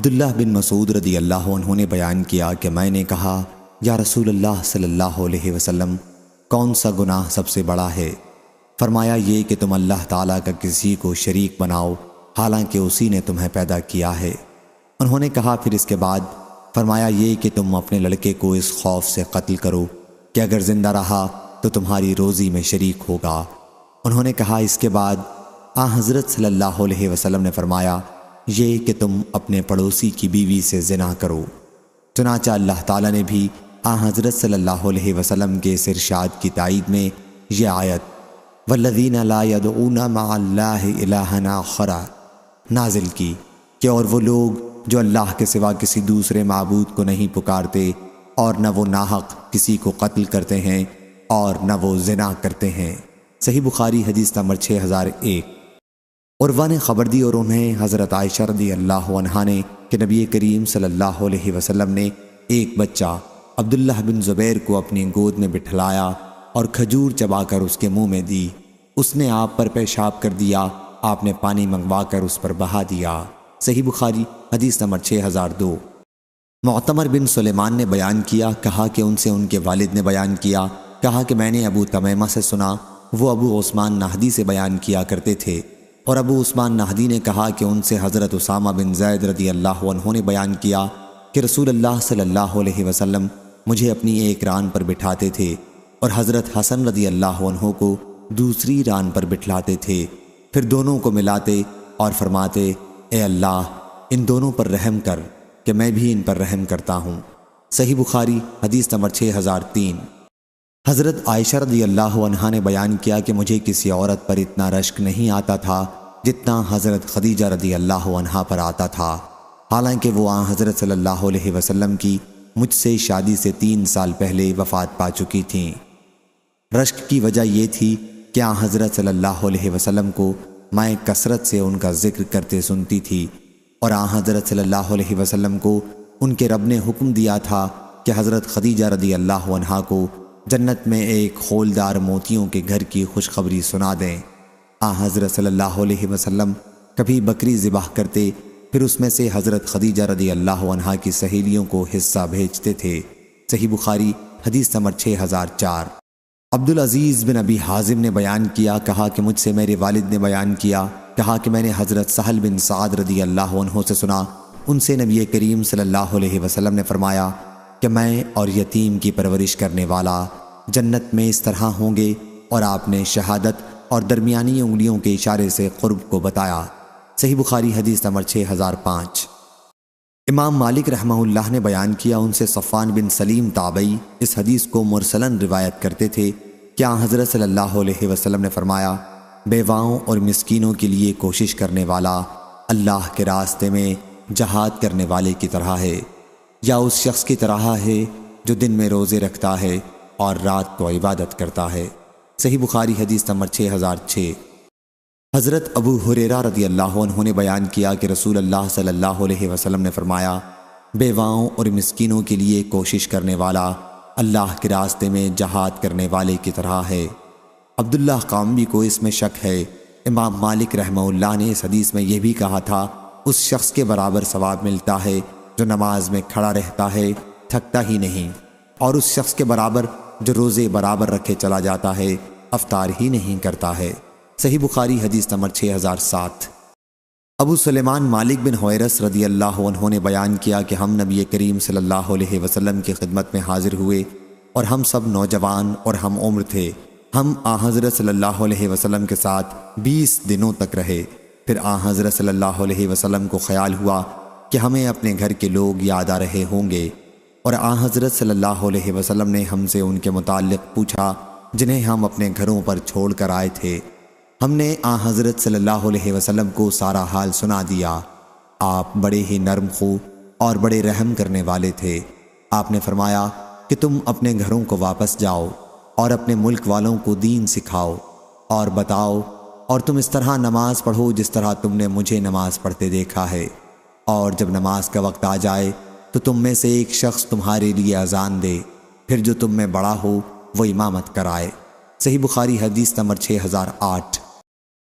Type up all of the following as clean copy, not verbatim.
عبداللہ بن مسعود رضی اللہ عنہ نے بیان کیا کہ میں نے کہا یا رسول اللہ صلی اللہ علیہ وسلم کون سا گناہ سب سے بڑا ہے؟ فرمایا یہ کہ تم اللہ تعالیٰ کا کسی کو شریک بناؤ حالانکہ اسی نے تمہیں پیدا کیا ہے۔ انہوں نے کہا پھر اس کے بعد؟ فرمایا یہ کہ تم اپنے لڑکے کو اس خوف سے قتل کرو کہ اگر زندہ رہا تو تمہاری روزی میں شریک ہوگا۔ انہوں نے کہا اس کے بعد؟ حضرت صلی اللہ علیہ وسلم نے فرمایا یہ کہ تم اپنے پڑوسی کی بیوی سے زنا کرو۔ چنانچہ اللہ تعالیٰ نے بھی حضرت صلی اللہ علیہ وسلم کے اس ارشاد کی تائید میں یہ آیت وَالَّذِينَ لَا يَدْعُونَ مَعَ اللَّهِ إِلَٰهًا آخَرَ نازل کی کہ اور وہ لوگ جو اللہ کے سوا کسی دوسرے معبود کو نہیں پکارتے اور نہ وہ ناحق کسی کو قتل کرتے ہیں اور نہ وہ زنا کرتے ہیں۔ صحیح بخاری حدیث نمبر 6001۔ عروہ نے خبر دی اور انہیں حضرت عائشہ رضی اللہ عنہا نے کہ نبی کریم صلی اللہ علیہ وسلم نے ایک بچہ عبداللہ بن زبیر کو اپنی گود میں بٹھلایا اور کھجور چبا کر اس کے منہ میں دی۔ اس نے آپ پر پیشاب کر دیا، آپ نے پانی منگوا کر اس پر بہا دیا۔ صحیح بخاری حدیث نمبر 6002۔ معتمر بن سلیمان نے بیان کیا، کہا کہ ان سے ان کے والد نے بیان کیا، کہا کہ میں نے ابو تمیمہ سے سنا، وہ ابو عثمان نہدی سے بیان کیا کرتے تھے، اور ابو عثمان نہدی نے کہا کہ ان سے حضرت اسامہ بن زید رضی اللہ عنہ نے بیان کیا کہ رسول اللہ صلی اللہ علیہ وسلم مجھے اپنی ایک ران پر بٹھاتے تھے اور حضرت حسن رضی اللہ عنہ کو دوسری ران پر بٹھلاتے تھے، پھر دونوں کو ملاتے اور فرماتے اے اللہ ان دونوں پر رحم کر کہ میں بھی ان پر رحم کرتا ہوں۔ صحیح بخاری حدیث نمبر 6003۔ حضرت عائشہ رضی اللہ عنہا نے بیان کیا کہ مجھے کسی عورت پر اتنا رشک نہیں آتا تھا جتنا حضرت خدیجہ رضی اللہ عنہا پر آتا تھا، حالانکہ وہ حضرت صلی اللہ علیہ وسلم کی مجھ سے شادی سے 3 سال پہلے وفات پا چکی تھیں۔ رشک کی وجہ یہ تھی کہ حضرت صلی اللہ علیہ وسلم کو میں کثرت سے ان کا ذکر کرتے سنتی تھی، اور حضرت صلی اللہ علیہ وسلم کو ان کے رب نے حکم دیا تھا کہ حضرت خدیجہ رضی اللہ عنہا کو جنت میں ایک خولدار موتیوں کے گھر کی خوشخبری سنا دیں۔ حضرت صلی اللہ علیہ وسلم کبھی بکری ذبح کرتے، پھر اس میں سے حضرت خدیجہ رضی اللہ عنہا کی سہیلیوں کو حصہ بھیجتے تھے۔ صحیح بخاری حدیث نمبر 6004۔ عبدالعزیز بن ابی حازم نے بیان کیا، کہا کہ مجھ سے میرے والد نے بیان کیا، کہا کہ میں نے حضرت سہل بن سعد رضی اللہ عنہ سے سنا، ان سے نبی کریم صلی اللہ علیہ وسلم نے فرمایا کہ میں اور یتیم کی پرورش کرنے والا جنت میں اس طرح ہوں گے، اور آپ نے شہادت اور درمیانی انگلیوں کے اشارے سے قرب کو بتایا۔ صحیح بخاری حدیث نمبر 6005۔ امام مالک رحمہ اللہ نے بیان کیا، ان سے صفوان بن سلیم تابعی اس حدیث کو مرسلاً روایت کرتے تھے کہ حضرت صلی اللہ علیہ وسلم نے فرمایا بیواؤں اور مسکینوں کے لیے کوشش کرنے والا اللہ کے راستے میں جہاد کرنے والے کی طرح ہے، یا اس شخص کی طرح ہے جو دن میں روزے رکھتا ہے اور رات کو عبادت کرتا ہے۔ صحیح بخاری حدیث نمبر 6006۔ حضرت ابو ہریرہ رضی اللہ عنہ نے بیان کیا کہ رسول اللہ صلی اللہ علیہ وسلم نے فرمایا بیواؤں اور مسکینوں کے لیے کوشش کرنے والا اللہ کے راستے میں جہاد کرنے والے کی طرح ہے۔ عبداللہ قامبی کو اس میں شک ہے۔ امام مالک رحمہ اللہ نے اس حدیث میں یہ بھی کہا تھا اس شخص کے برابر ثواب ملتا ہے جو نماز میں کھڑا رہتا ہے تھکتا ہی نہیں، اور اس شخص کے برابر جو روزے برابر رکھے چلا جاتا ہے افطار ہی نہیں کرتا ہے۔ صحیح بخاری حدیث نمبر 6007۔ ابو سلیمان مالک بن حویرث رضی اللہ عنہ نے بیان کیا کہ ہم نبی کریم صلی اللہ علیہ وسلم کی خدمت میں حاضر ہوئے اور ہم سب نوجوان اور ہم عمر تھے۔ ہم حضرت صلی اللہ علیہ وسلم کے ساتھ 20 دنوں تک رہے، پھر حضرت صلی اللہ علیہ وسلم کو خیال ہوا کہ ہمیں اپنے گھر کے لوگ یاد آ رہے ہوں گے، اور حضرت صلی اللہ علیہ وسلم نے ہم سے ان کے متعلق پوچھا جنہیں ہم اپنے گھروں پر چھوڑ کر آئے تھے۔ ہم نے حضرت صلی اللہ علیہ وسلم کو سارا حال سنا دیا۔ آپ بڑے ہی نرم خو اور بڑے رحم کرنے والے تھے۔ آپ نے فرمایا کہ تم اپنے گھروں کو واپس جاؤ اور اپنے ملک والوں کو دین سکھاؤ اور بتاؤ، اور تم اس طرح نماز پڑھو جس طرح تم نے مجھے نماز پڑھتے دیکھا ہے، اور جب نماز کا وقت آ جائے تو تم میں سے ایک شخص تمہارے لیے اذان دے، پھر جو تم میں بڑا ہو وہ امامت کرائے۔ صحیح بخاری حدیث نمبر 6008۔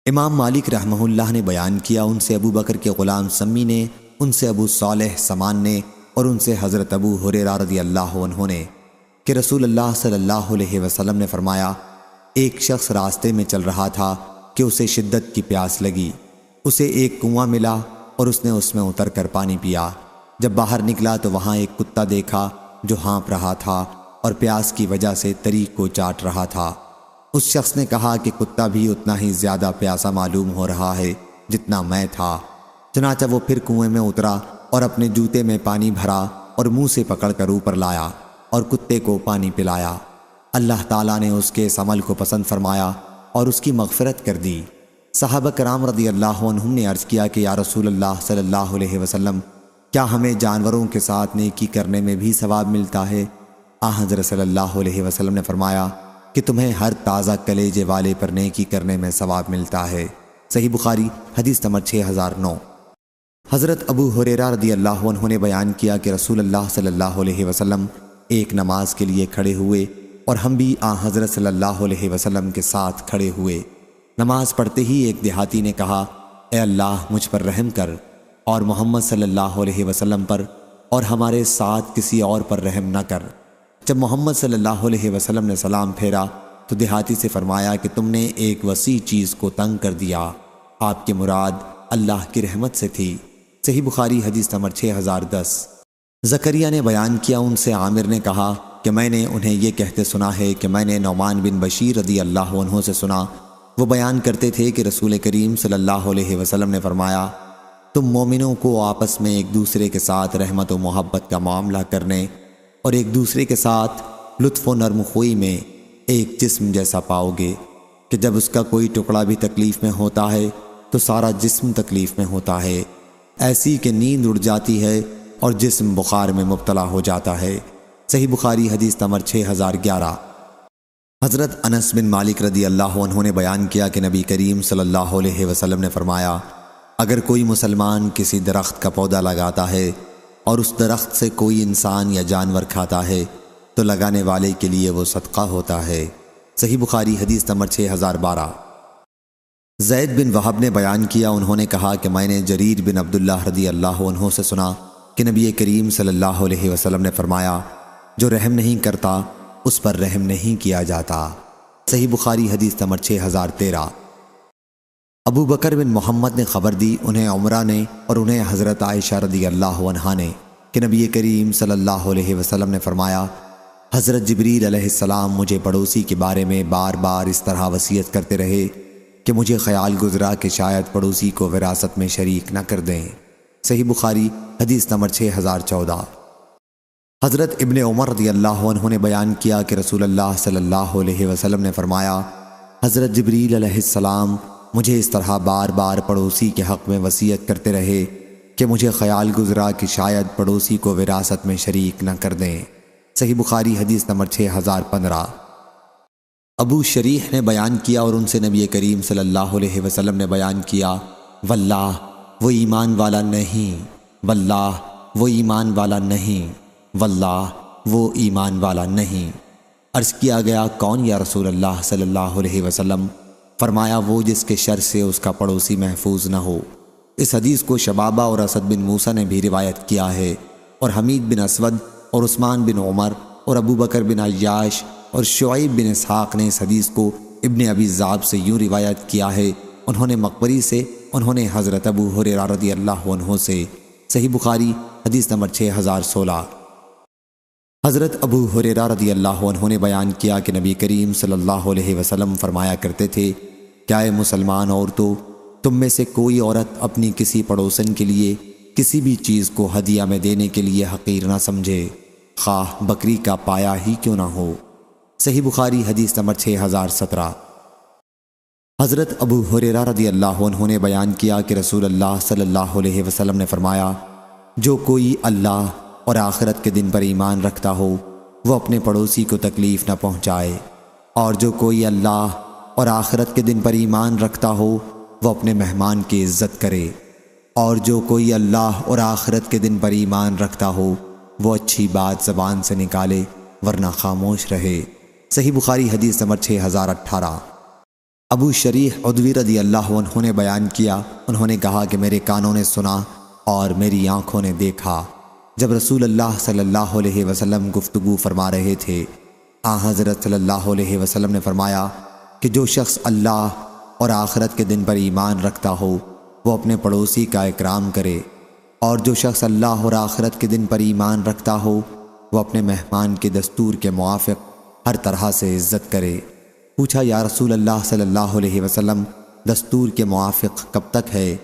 امام مالک رحمہ اللہ نے بیان کیا، ان سے ابو بکر کے غلام سمی نے ان سے ابو صالح سمان نے اور ان سے حضرت ابو ہریرہ رضی اللہ عنہ نے کہ رسول اللہ صلی اللہ علیہ وسلم نے فرمایا، ایک شخص راستے میں چل رہا تھا کہ اسے شدت کی پیاس لگی۔ اسے ایک کنواں ملا اور اس نے اس میں اتر کر پانی پیا۔ جب باہر نکلا تو وہاں ایک کتا دیکھا جو ہانپ رہا تھا اور پیاس کی وجہ سے طریق کو چاٹ رہا تھا۔ اس شخص نے کہا کہ کتا بھی اتنا ہی زیادہ پیاسا معلوم ہو رہا ہے جتنا میں تھا۔ چنانچہ وہ پھر کنویں میں اترا اور اپنے جوتے میں پانی بھرا اور منہ سے پکڑ کر اوپر لایا اور کتے کو پانی پلایا۔ اللہ تعالیٰ نے اس کے اس عمل کو پسند فرمایا اور اس کی مغفرت کر دی۔ صحابہ کرام رضی اللہ عنہم نے عرض کیا کہ یا رسول اللہ صلی اللہ علیہ وسلم، کیا ہمیں جانوروں کے ساتھ نیکی کرنے میں بھی ثواب ملتا ہے؟ حضرت صلی اللہ علیہ وسلم نے فرمایا کہ تمہیں ہر تازہ کلیجے والے پر نیکی کرنے میں ثواب ملتا ہے۔ صحیح بخاری حدیث نمبر 6009۔ حضرت ابو ہریرہ رضی اللہ عنہ نے بیان کیا کہ رسول اللہ صلی اللہ علیہ وسلم ایک نماز کے لیے کھڑے ہوئے اور ہم بھی حضرت صلی اللہ علیہ وسلم کے ساتھ کھڑے ہوئے۔ نماز پڑھتے ہی ایک دیہاتی نے کہا، اے اللہ مجھ پر رحم کر اور محمد صلی اللہ علیہ وسلم پر اور ہمارے ساتھ کسی اور پر رحم نہ کر۔ جب محمد صلی اللہ علیہ وسلم نے سلام پھیرا تو دیہاتی سے فرمایا کہ تم نے ایک وسیع چیز کو تنگ کر دیا۔ آپ کی مراد اللہ کی رحمت سے تھی۔ صحیح بخاری حدیث نمبر 6010۔ زکریا نے بیان کیا، ان سے عامر نے کہا کہ میں نے انہیں یہ کہتے سنا ہے کہ میں نے نعمان بن بشیر رضی اللہ عنہ سے سنا۔ وہ بیان کرتے تھے کہ رسول کریم صلی اللہ علیہ وسلم نے فرمایا، تم مومنوں کو آپس میں ایک دوسرے کے ساتھ رحمت و محبت کا معاملہ کرنے اور ایک دوسرے کے ساتھ لطف و نرم خوئی میں ایک جسم جیسا پاؤ گے کہ جب اس کا کوئی ٹکڑا بھی تکلیف میں ہوتا ہے تو سارا جسم تکلیف میں ہوتا ہے، ایسی کہ نیند اڑ جاتی ہے اور جسم بخار میں مبتلا ہو جاتا ہے۔ صحیح بخاری حدیث نمبر 6011۔ حضرت انس بن مالک رضی اللہ عنہ نے بیان کیا کہ نبی کریم صلی اللہ علیہ وسلم نے فرمایا، اگر کوئی مسلمان کسی درخت کا پودا لگاتا ہے اور اس درخت سے کوئی انسان یا جانور کھاتا ہے تو لگانے والے کے لیے وہ صدقہ ہوتا ہے۔ صحیح بخاری حدیث نمبر 6012۔ زید بن وہب نے بیان کیا، انہوں نے کہا کہ میں نے جریر بن عبداللہ رضی اللہ عنہ سے سنا کہ نبی کریم صلی اللہ علیہ وسلم نے فرمایا، جو رحم نہیں کرتا اس پر رحم نہیں کیا جاتا۔ صحیح بخاری حدیث نمبر 6013۔ ابو بکر بن محمد نے خبر دی، انہیں عمرہ نے اور انہیں حضرت عائشہ رضی اللہ عنہا نے کہ نبی کریم صلی اللہ علیہ وسلم نے فرمایا، حضرت جبریل علیہ السلام مجھے پڑوسی کے بارے میں بار بار اس طرح وصیت کرتے رہے کہ مجھے خیال گزرا کہ شاید پڑوسی کو وراثت میں شریک نہ کر دیں۔ صحیح بخاری حدیث نمبر 6014۔ حضرت ابن عمر رضی اللہ عنہ نے بیان کیا کہ رسول اللہ صلی اللہ علیہ وسلم نے فرمایا، حضرت جبریل علیہ السلام مجھے اس طرح بار بار پڑوسی کے حق میں وصیت کرتے رہے کہ مجھے خیال گزرا کہ شاید پڑوسی کو وراثت میں شریک نہ کر دیں۔ صحیح بخاری حدیث نمبر 6015۔ ابو شریح نے بیان کیا اور ان سے نبی کریم صلی اللہ علیہ وسلم نے بیان کیا، واللہ وہ ایمان والا نہیں، واللہ وہ ایمان والا نہیں، واللہ وہ ایمان والا نہیں۔ عرض کیا گیا، کون یا رسول اللہ صلی اللہ علیہ وسلم؟ فرمایا، وہ جس کے شر سے اس کا پڑوسی محفوظ نہ ہو۔ اس حدیث کو شبابہ اور اسد بن موسیٰ نے بھی روایت کیا ہے، اور حمید بن اسود اور عثمان بن عمر اور ابو بکر بن عیاش اور شعیب بن اسحاق نے اس حدیث کو ابن ابی ذئب سے یوں روایت کیا ہے، انہوں نے مقبری سے، انہوں نے حضرت ابو ہریرہ رضی اللہ عنہ سے۔ صحیح بخاری حدیث نمبر 6016۔ حضرت ابو ہریرہ رضی اللہ عنہ نے بیان کیا کہ نبی کریم صلی اللہ علیہ وسلم فرمایا کرتے تھے، کیا اے مسلمان عورتوں، تم میں سے کوئی عورت اپنی کسی پڑوسن کے لیے کسی بھی چیز کو ہدیہ میں دینے کے لیے حقیر نہ سمجھے، خواہ بکری کا پایا ہی کیوں نہ ہو۔ صحیح بخاری حدیث نمبر 6017۔ حضرت ابو ہریرہ رضی اللہ عنہ نے بیان کیا کہ رسول اللہ صلی اللہ علیہ وسلم نے فرمایا، جو کوئی اللہ اور آخرت کے دن پر ایمان رکھتا ہو وہ اپنے پڑوسی کو تکلیف نہ پہنچائے، اور جو کوئی اللہ اور آخرت کے دن پر ایمان رکھتا ہو وہ اپنے مہمان کی عزت کرے، اور جو کوئی اللہ اور آخرت کے دن پر ایمان رکھتا ہو وہ اچھی بات زبان سے نکالے ورنہ خاموش رہے۔ صحیح بخاری حدیث نمبر 6018۔ ابو شریح عدوی رضی اللہ عنہ نے بیان کیا، انہوں نے کہا کہ میرے کانوں نے سنا اور میری آنکھوں نے دیکھا جب رسول اللہ صلی اللہ علیہ وسلم گفتگو فرما رہے تھے۔ حضرت صلی اللہ علیہ وسلم نے فرمایا کہ جو شخص اللہ اور آخرت کے دن پر ایمان رکھتا ہو وہ اپنے پڑوسی کا اکرام کرے، اور جو شخص اللہ اور آخرت کے دن پر ایمان رکھتا ہو وہ اپنے مہمان کے دستور کے موافق ہر طرح سے عزت کرے۔ پوچھا یا رسول اللہ صلی اللہ علیہ وسلم دستور کے موافق کب تک ہے؟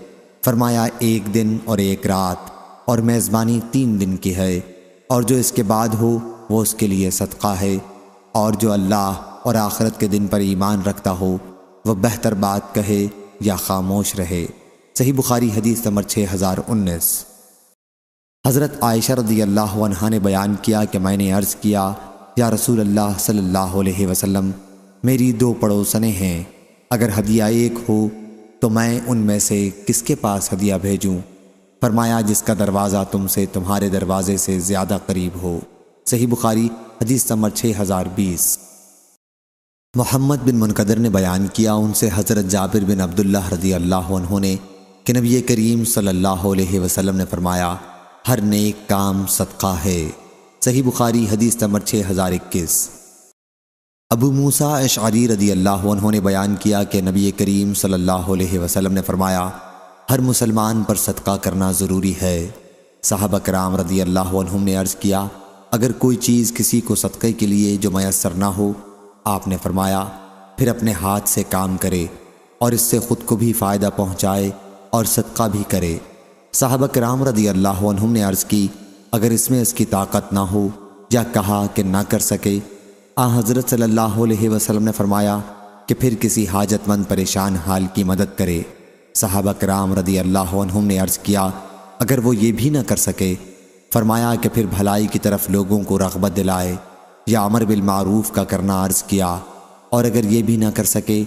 فرمایا 1 دن اور 1 رات، اور میزبانی 3 دن کی ہے، اور جو اس کے بعد ہو وہ اس کے لیے صدقہ ہے، اور جو اللہ اور آخرت کے دن پر ایمان رکھتا ہو وہ بہتر بات کہے یا خاموش رہے۔ صحیح بخاری حدیث نمبر 6019۔ حضرت عائشہ رضی اللہ عنہا نے بیان کیا کہ میں نے عرض کیا یا رسول اللہ صلی اللہ علیہ وسلم میری 2 پڑوسنیں ہیں، اگر ہدیہ ایک ہو تو میں ان میں سے کس کے پاس ہدیہ بھیجوں؟ فرمایا جس کا دروازہ تم سے تمہارے دروازے سے زیادہ قریب ہو۔ صحیح بخاری حدیث نمبر 6020۔ محمد بن منقدر نے بیان کیا ان سے حضرت جابر بن عبداللہ رضی اللہ عنہ نے کہ نبی کریم صلی اللہ علیہ وسلم نے فرمایا ہر نیک کام صدقہ ہے۔ صحیح بخاری حدیث نمبر 6021۔ ابو موسیٰ اشعری رضی اللہ عنہ نے بیان کیا کہ نبی کریم صلی اللہ علیہ وسلم نے فرمایا ہر مسلمان پر صدقہ کرنا ضروری ہے۔ صحابہ کرام رضی اللہ عنہم نے عرض کیا اگر کوئی چیز کسی کو صدقے کے لیے جو میسر نہ ہو، آپ نے فرمایا پھر اپنے ہاتھ سے کام کرے اور اس سے خود کو بھی فائدہ پہنچائے اور صدقہ بھی کرے۔ صحابہ کرام رضی اللہ عنہم نے عرض کی اگر اس میں اس کی طاقت نہ ہو یا کہا کہ نہ کر سکے، حضرت صلی اللہ علیہ وسلم نے فرمایا کہ پھر کسی حاجت مند پریشان حال کی مدد کرے۔ صحابہ کرام رضی اللہ عنہم نے عرض کیا اگر وہ یہ بھی نہ کر سکے، فرمایا کہ پھر بھلائی کی طرف لوگوں کو رغبت دلائے یا امر بالمعروف کا کرنا عرض کیا، اور اگر یہ بھی نہ کر سکے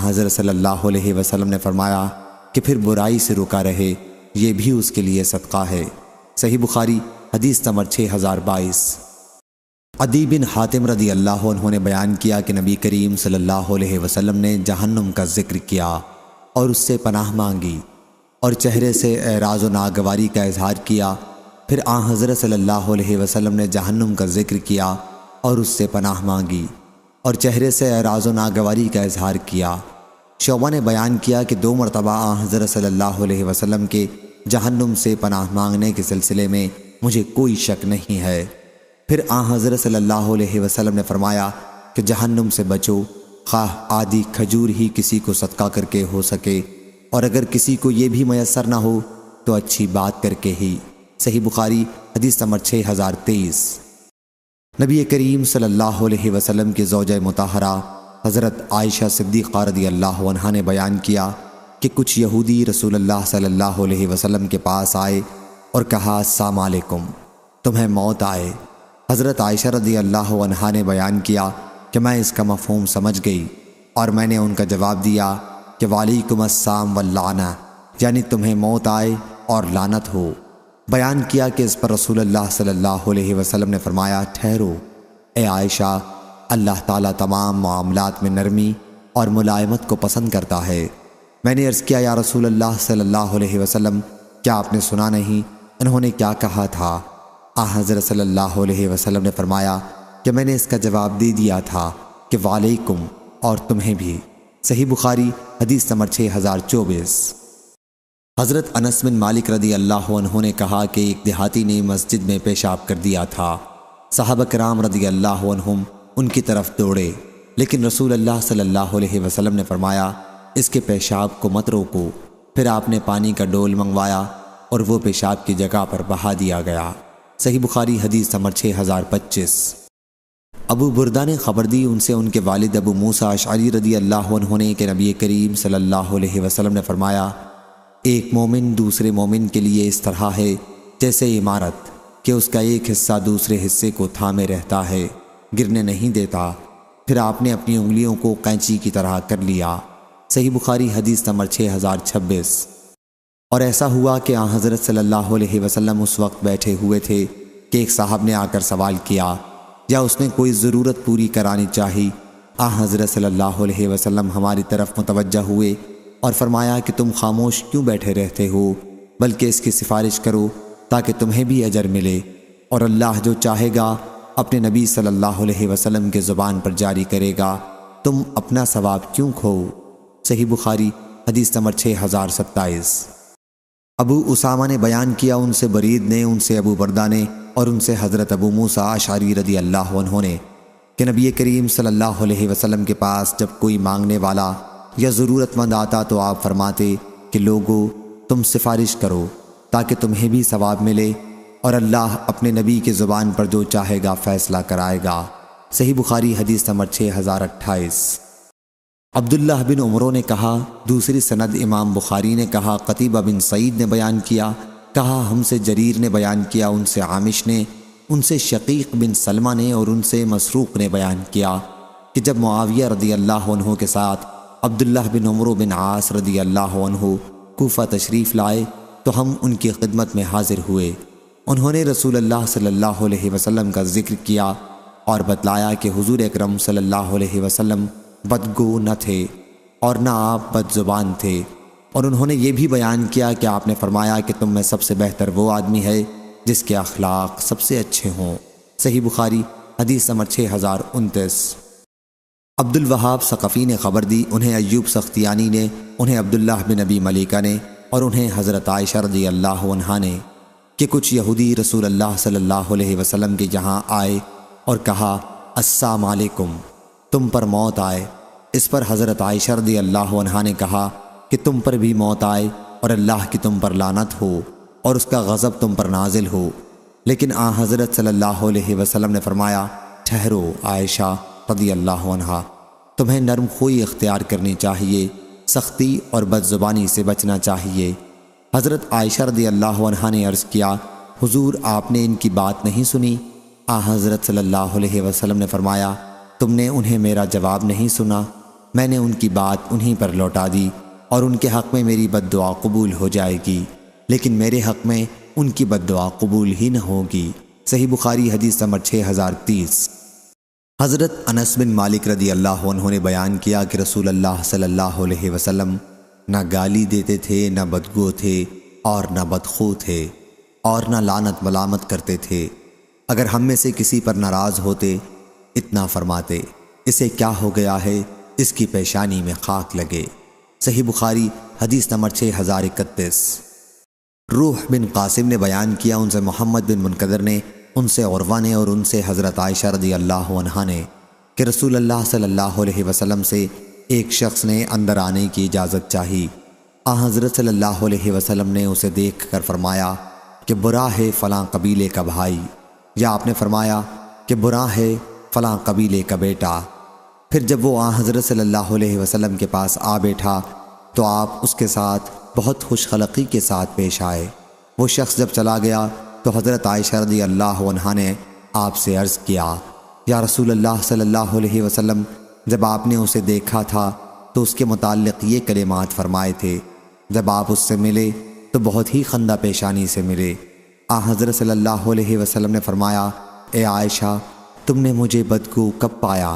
حضرت صلی اللہ علیہ وسلم نے فرمایا کہ پھر برائی سے رکا رہے، یہ بھی اس کے لیے صدقہ ہے۔ صحیح بخاری حدیث نمبر 6022۔ عدی بن حاتم رضی اللہ عنہ نے بیان کیا کہ نبی کریم صلی اللہ علیہ وسلم نے جہنم کا ذکر کیا اور اس سے پناہ مانگی اور چہرے سے اعراض و ناگواری کا اظہار کیا، پھر حضرت صلی اللہ علیہ وسلم نے جہنم کا ذکر کیا اور اس سے پناہ مانگی اور چہرے سے اعراض و ناگواری کا اظہار کیا۔ شعبہ نے بیان کیا کہ 2 مرتبہ حضرت صلی اللہ علیہ وسلم کے جہنم سے پناہ مانگنے کے سلسلے میں مجھے کوئی شک نہیں ہے۔ پھر حضرت صلی اللہ علیہ وسلم نے فرمایا کہ جہنم سے بچو، خواہ آدھی کھجور ہی کسی کو صدقہ کر کے ہو سکے، اور اگر کسی کو یہ بھی میسر نہ ہو تو اچھی بات کر کے ہی۔ صحیح بخاری حدیث نمبر 6023۔ نبی کریم صلی اللہ علیہ وسلم کی زوجہ مطہرہ حضرت عائشہ صدیقہ رضی اللہ عنہا نے بیان کیا کہ کچھ یہودی رسول اللہ صلی اللہ علیہ وسلم کے پاس آئے اور کہا السلام علیکم، تمہیں موت آئے۔ حضرت عائشہ رضی اللہ عنہا نے بیان کیا کہ میں اس کا مفہوم سمجھ گئی اور میں نے ان کا جواب دیا کہ وعلیکم السلام واللعنہ، یعنی تمہیں موت آئے اور لعنت ہو۔ بیان کیا کہ اس پر رسول اللہ صلی اللہ علیہ وسلم نے فرمایا ٹھہرو اے عائشہ، اللہ تعالیٰ تمام معاملات میں نرمی اور ملائمت کو پسند کرتا ہے۔ میں نے عرض کیا یا رسول اللہ صلی اللہ علیہ وسلم کیا آپ نے سنا نہیں انہوں نے کیا کہا تھا؟ حضرت صلی اللہ علیہ وسلم نے فرمایا کہ میں نے اس کا جواب دے دیا تھا کہ وعلیکم اور تمہیں بھی۔ صحیح بخاری حدیث نمبر 6024۔ حضرت انس بن مالک رضی اللہ عنہ نے کہا کہ ایک دیہاتی نے مسجد میں پیشاب کر دیا تھا۔ صحابہ کرام رضی اللہ عنہم ان کی طرف دوڑے، لیکن رسول اللہ صلی اللہ علیہ وسلم نے فرمایا اس کے پیشاب کو مت روکو۔ پھر آپ نے پانی کا ڈول منگوایا اور وہ پیشاب کی جگہ پر بہا دیا گیا۔ صحیح بخاری حدیث نمبر 6025۔ ابو بردہ نے خبر دی ان سے ان کے والد ابو موسیٰ اشعری رضی اللہ عنہ نے کہ نبی کریم صلی اللہ علیہ وسلم نے فرمایا ایک مومن دوسرے مومن کے لیے اس طرح ہے جیسے عمارت کہ اس کا ایک حصہ دوسرے حصے کو تھامے رہتا ہے، گرنے نہیں دیتا۔ پھر آپ نے اپنی انگلیوں کو قینچی کی طرح کر لیا۔ صحیح بخاری حدیث نمبر 6026۔ اور ایسا ہوا کہ حضرت صلی اللہ علیہ وسلم اس وقت بیٹھے ہوئے تھے کہ ایک صاحب نے آ کر سوال کیا یا اس نے کوئی ضرورت پوری کرانی چاہی۔ حضرت صلی اللہ علیہ وسلم ہماری طرف متوجہ ہوئے اور فرمایا کہ تم خاموش کیوں بیٹھے رہتے ہو؟ بلکہ اس کی سفارش کرو تاکہ تمہیں بھی اجر ملے، اور اللہ جو چاہے گا اپنے نبی صلی اللہ علیہ وسلم کے زبان پر جاری کرے گا، تم اپنا ثواب کیوں کھو؟ صحیح بخاری حدیث نمبر 6027۔ ابو اسامہ نے بیان کیا، ان سے برید نے، ان سے ابو بردہ نے، اور ان سے حضرت ابو موسیٰ اشعری رضی اللہ عنہ نے کہ نبی کریم صلی اللہ علیہ وسلم کے پاس جب کوئی مانگنے والا یا ضرورت مند آتا تو آپ فرماتے کہ لوگو تم سفارش کرو تاکہ تمہیں بھی ثواب ملے، اور اللہ اپنے نبی کے زبان پر جو چاہے گا فیصلہ کرائے گا۔ صحیح بخاری حدیث نمبر 6028۔ عبداللہ بن عمرو نے کہا، دوسری سند امام بخاری نے کہا، قتیبہ بن سعید نے بیان کیا، کہا ہم سے جریر نے بیان کیا، ان سے عامش نے، ان سے شقیق بن سلمہ نے، اور ان سے مسروق نے بیان کیا کہ جب معاویہ رضی اللہ عنہ کے ساتھ عبداللہ بن عمرو بن عاص رضی اللہ عنہ کوفہ تشریف لائے تو ہم ان کی خدمت میں حاضر ہوئے۔ انہوں نے رسول اللہ صلی اللہ علیہ وسلم کا ذکر کیا اور بتلایا کہ حضور اکرم صلی اللہ علیہ وسلم بدگو نہ تھے اور نہ آپ بد زبان تھے، اور انہوں نے یہ بھی بیان کیا کہ آپ نے فرمایا کہ تم میں سب سے بہتر وہ آدمی ہے جس کے اخلاق سب سے اچھے ہوں۔ صحیح بخاری حدیث نمبر 6029۔ عبد الوہاب ثقفی نے خبر دی، انہیں ایوب سختیانی نے، انہیں عبداللہ بن ابی ملیکہ نے، اور انہیں حضرت عائشہ رضی اللہ عنہا نے کہ کچھ یہودی رسول اللہ صلی اللہ علیہ وسلم کے یہاں آئے اور کہا السلام علیکم، تم پر موت آئے۔ اس پر حضرت عائشہ رضی اللہ عنہا نے کہا کہ تم پر بھی موت آئے اور اللہ کی تم پر لعنت ہو اور اس کا غضب تم پر نازل ہو۔ لیکن حضرت صلی اللہ علیہ وسلم نے فرمایا، ٹھہرو عائشہ رضی اللہ عنہا، تمہیں نرم خوئی اختیار کرنی چاہیے، سختی اور بد زبانی سے بچنا چاہیے۔ حضرت عائشہ رضی اللہ عنہا نے عرض کیا، حضور آپ نے ان کی بات نہیں سنی؟ حضرت صلی اللہ علیہ وسلم نے فرمایا، تم نے انہیں میرا جواب نہیں سنا، میں نے ان کی بات انہی پر لوٹا دی، اور ان کے حق میں میری بد دعا قبول ہو جائے گی، لیکن میرے حق میں ان کی بد دعا قبول ہی نہ ہوگی۔ صحیح بخاری حدیث نمبر 6030۔ حضرت انس بن مالک رضی اللہ عنہ نے بیان کیا کہ رسول اللہ صلی اللہ علیہ وسلم نہ گالی دیتے تھے، نہ بدگو تھے، اور نہ بدخو تھے، اور نہ لعنت ملامت کرتے تھے۔ اگر ہم میں سے کسی پر ناراض ہوتے اتنا فرماتے، اسے کیا ہو گیا ہے، اس کی پیشانی میں خاک لگے۔ صحیح بخاری حدیث نمبر 6031۔ روح بن قاسم نے بیان کیا، ان سے محمد بن منقدر نے، ان سے عروہ نے، اور ان سے حضرت عائشہ رضی اللہ عنہا نے کہ رسول اللہ صلی اللہ علیہ وسلم سے ایک شخص نے اندر آنے کی اجازت چاہی۔ حضرت صلی اللہ علیہ وسلم نے اسے دیکھ کر فرمایا کہ برا ہے فلاں قبیلے کا بھائی، یا آپ نے فرمایا کہ برا ہے فلاں قبیلے کا بیٹا۔ پھر جب وہ حضرت صلی اللہ علیہ وسلم کے پاس آ بیٹھا تو آپ اس کے ساتھ بہت خوش خلقی کے ساتھ پیش آئے۔ وہ شخص جب چلا گیا تو حضرت عائشہ رضی اللہ عنہا نے آپ سے عرض کیا، یا رسول اللہ صلی اللہ علیہ وسلم، جب آپ نے اسے دیکھا تھا تو اس کے متعلق یہ کلمات فرمائے تھے، جب آپ اس سے ملے تو بہت ہی خندہ پیشانی سے ملے۔ حضرت صلی اللہ علیہ وسلم نے فرمایا، اے عائشہ، تم نے مجھے بدگو کب پایا؟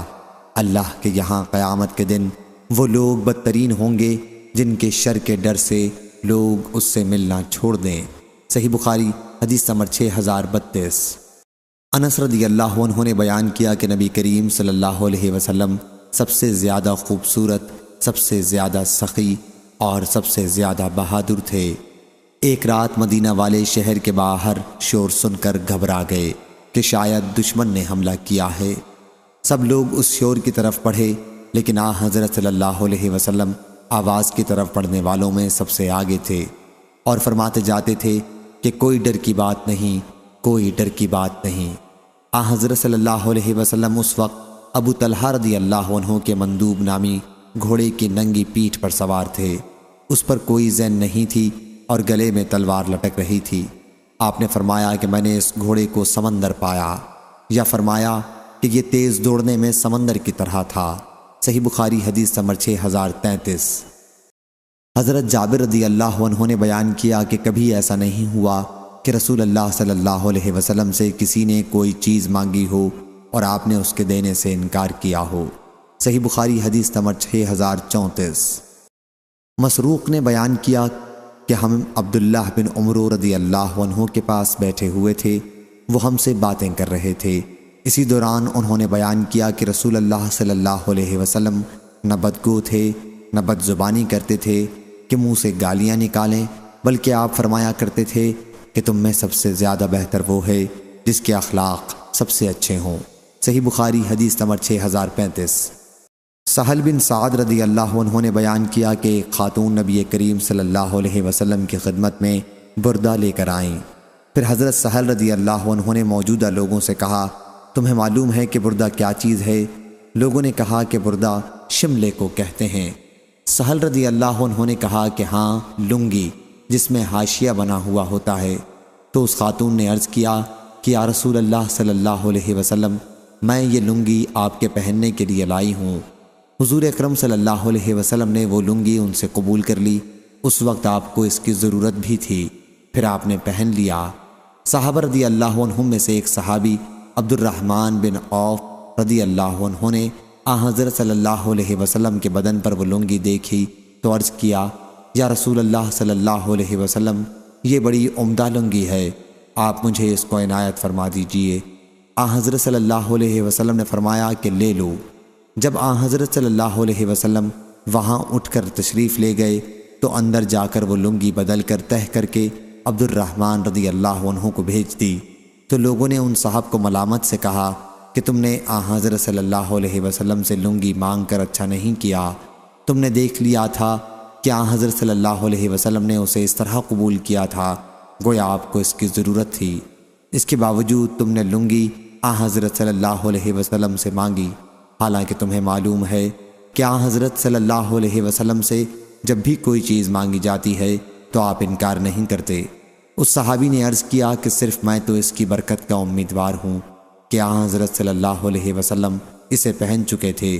اللہ کے یہاں قیامت کے دن وہ لوگ بدترین ہوں گے جن کے شر کے ڈر سے لوگ اس سے ملنا چھوڑ دیں۔ صحیح بخاری حدیث نمبر 6032۔ انس رضی اللہ عنہ نے بیان کیا کہ نبی کریم صلی اللہ علیہ وسلم سب سے زیادہ خوبصورت، سب سے زیادہ سخی اور سب سے زیادہ بہادر تھے۔ ایک رات مدینہ والے شہر کے باہر شور سن کر گھبرا گئے کہ شاید دشمن نے حملہ کیا ہے۔ سب لوگ اس شور کی طرف پڑھے، لیکن حضرت صلی اللہ علیہ وسلم آواز کی طرف پڑھنے والوں میں سب سے آگے تھے اور فرماتے جاتے تھے کہ کوئی ڈر کی بات نہیں، کوئی ڈر کی بات نہیں۔ حضرت صلی اللہ علیہ وسلم اس وقت ابو طلحہ رضی اللہ عنہ کے مندوب نامی گھوڑے کی ننگی پیٹھ پر سوار تھے۔ اس پر کوئی زین نہیں تھی اور گلے میں تلوار لٹک رہی تھی۔ آپ نے فرمایا کہ میں نے اس گھوڑے کو سمندر پایا، یا فرمایا کہ یہ تیز دوڑنے میں سمندر کی طرح تھا۔ صحیح بخاری حدیث نمبر 6033۔ حضرت جابر رضی اللہ عنہ نے بیان کیا کہ کبھی ایسا نہیں ہوا کہ رسول اللہ صلی اللہ علیہ وسلم سے کسی نے کوئی چیز مانگی ہو اور آپ نے اس کے دینے سے انکار کیا ہو۔ صحیح بخاری حدیث نمبر 6034۔ مسروق نے بیان کیا کہ ہم عبداللہ بن عمرو رضی اللہ عنہ کے پاس بیٹھے ہوئے تھے، وہ ہم سے باتیں کر رہے تھے۔ اسی دوران انہوں نے بیان کیا کہ رسول اللہ صلی اللہ علیہ وسلم نہ بدگو تھے نہ بد زبانی کرتے تھے کہ منہ سے گالیاں نکالیں، بلکہ آپ فرمایا کرتے تھے کہ تم میں سب سے زیادہ بہتر وہ ہے جس کے اخلاق سب سے اچھے ہوں۔ صحیح بخاری حدیث نمبر 6035۔ سہل بن سعد رضی اللہ عنہ نے بیان کیا کہ ایک خاتون نبی کریم صلی اللہ علیہ وسلم کی خدمت میں بردہ لے کر آئیں۔ پھر حضرت سہل رضی اللہ عنہ نے موجودہ لوگوں سے کہا، تمہیں معلوم ہے کہ بردہ کیا چیز ہے؟ لوگوں نے کہا کہ بردہ شملے کو کہتے ہیں۔ سہل رضی اللہ عنہ نے کہا کہ ہاں، لنگی جس میں حاشیہ بنا ہوا ہوتا ہے۔ تو اس خاتون نے عرض کیا کہ یا رسول اللہ صلی اللہ علیہ وسلم، میں یہ لنگی آپ کے پہننے کے لیے لائی ہوں۔ حضور اکرم صلی اللہ علیہ وسلم نے وہ لنگی ان سے قبول کر لی۔ اس وقت آپ کو اس کی ضرورت بھی تھی، پھر آپ نے پہن لیا۔ صحابہ رضی اللہ عنہم میں سے ایک صحابی عبد الرحمن بن عوف رضی اللہ عنہ نے حضرت صلی اللہ علیہ وسلم کے بدن پر وہ لنگی دیکھی تو عرض کیا، یا رسول اللہ صلی اللہ علیہ وسلم، یہ بڑی عمدہ لنگی ہے، آپ مجھے اس کو عنایت فرما دیجئے۔ حضرت صلی اللہ علیہ وسلم نے فرمایا کہ لے لو۔ جب حضرت صلی اللہ علیہ وسلم وہاں اٹھ کر تشریف لے گئے تو اندر جا کر وہ لنگی بدل کر تہہ کر کے عبد الرحمن رضی اللہ عنہ کو بھیج دی۔ تو لوگوں نے ان صاحب کو ملامت سے کہا کہ تم نے حضرت صلی اللہ علیہ وسلم سے لنگی مانگ کر اچھا نہیں کیا، تم نے دیکھ لیا تھا کہ حضرت صلی اللہ علیہ وسلم نے اسے اس طرح قبول کیا تھا گویا آپ کو اس کی ضرورت تھی، اس کے باوجود تم نے لنگی حضرت صلی اللہ علیہ وسلم سے مانگی، حالانکہ تمہیں معلوم ہے کہ حضرت صلی اللہ علیہ وسلم سے جب بھی کوئی چیز مانگی جاتی ہے تو آپ انکار نہیں کرتے۔ اس صحابی نے عرض کیا کہ صرف میں تو اس کی برکت کا امیدوار ہوں کہ حضرت صلی اللہ علیہ وسلم اسے پہن چکے تھے،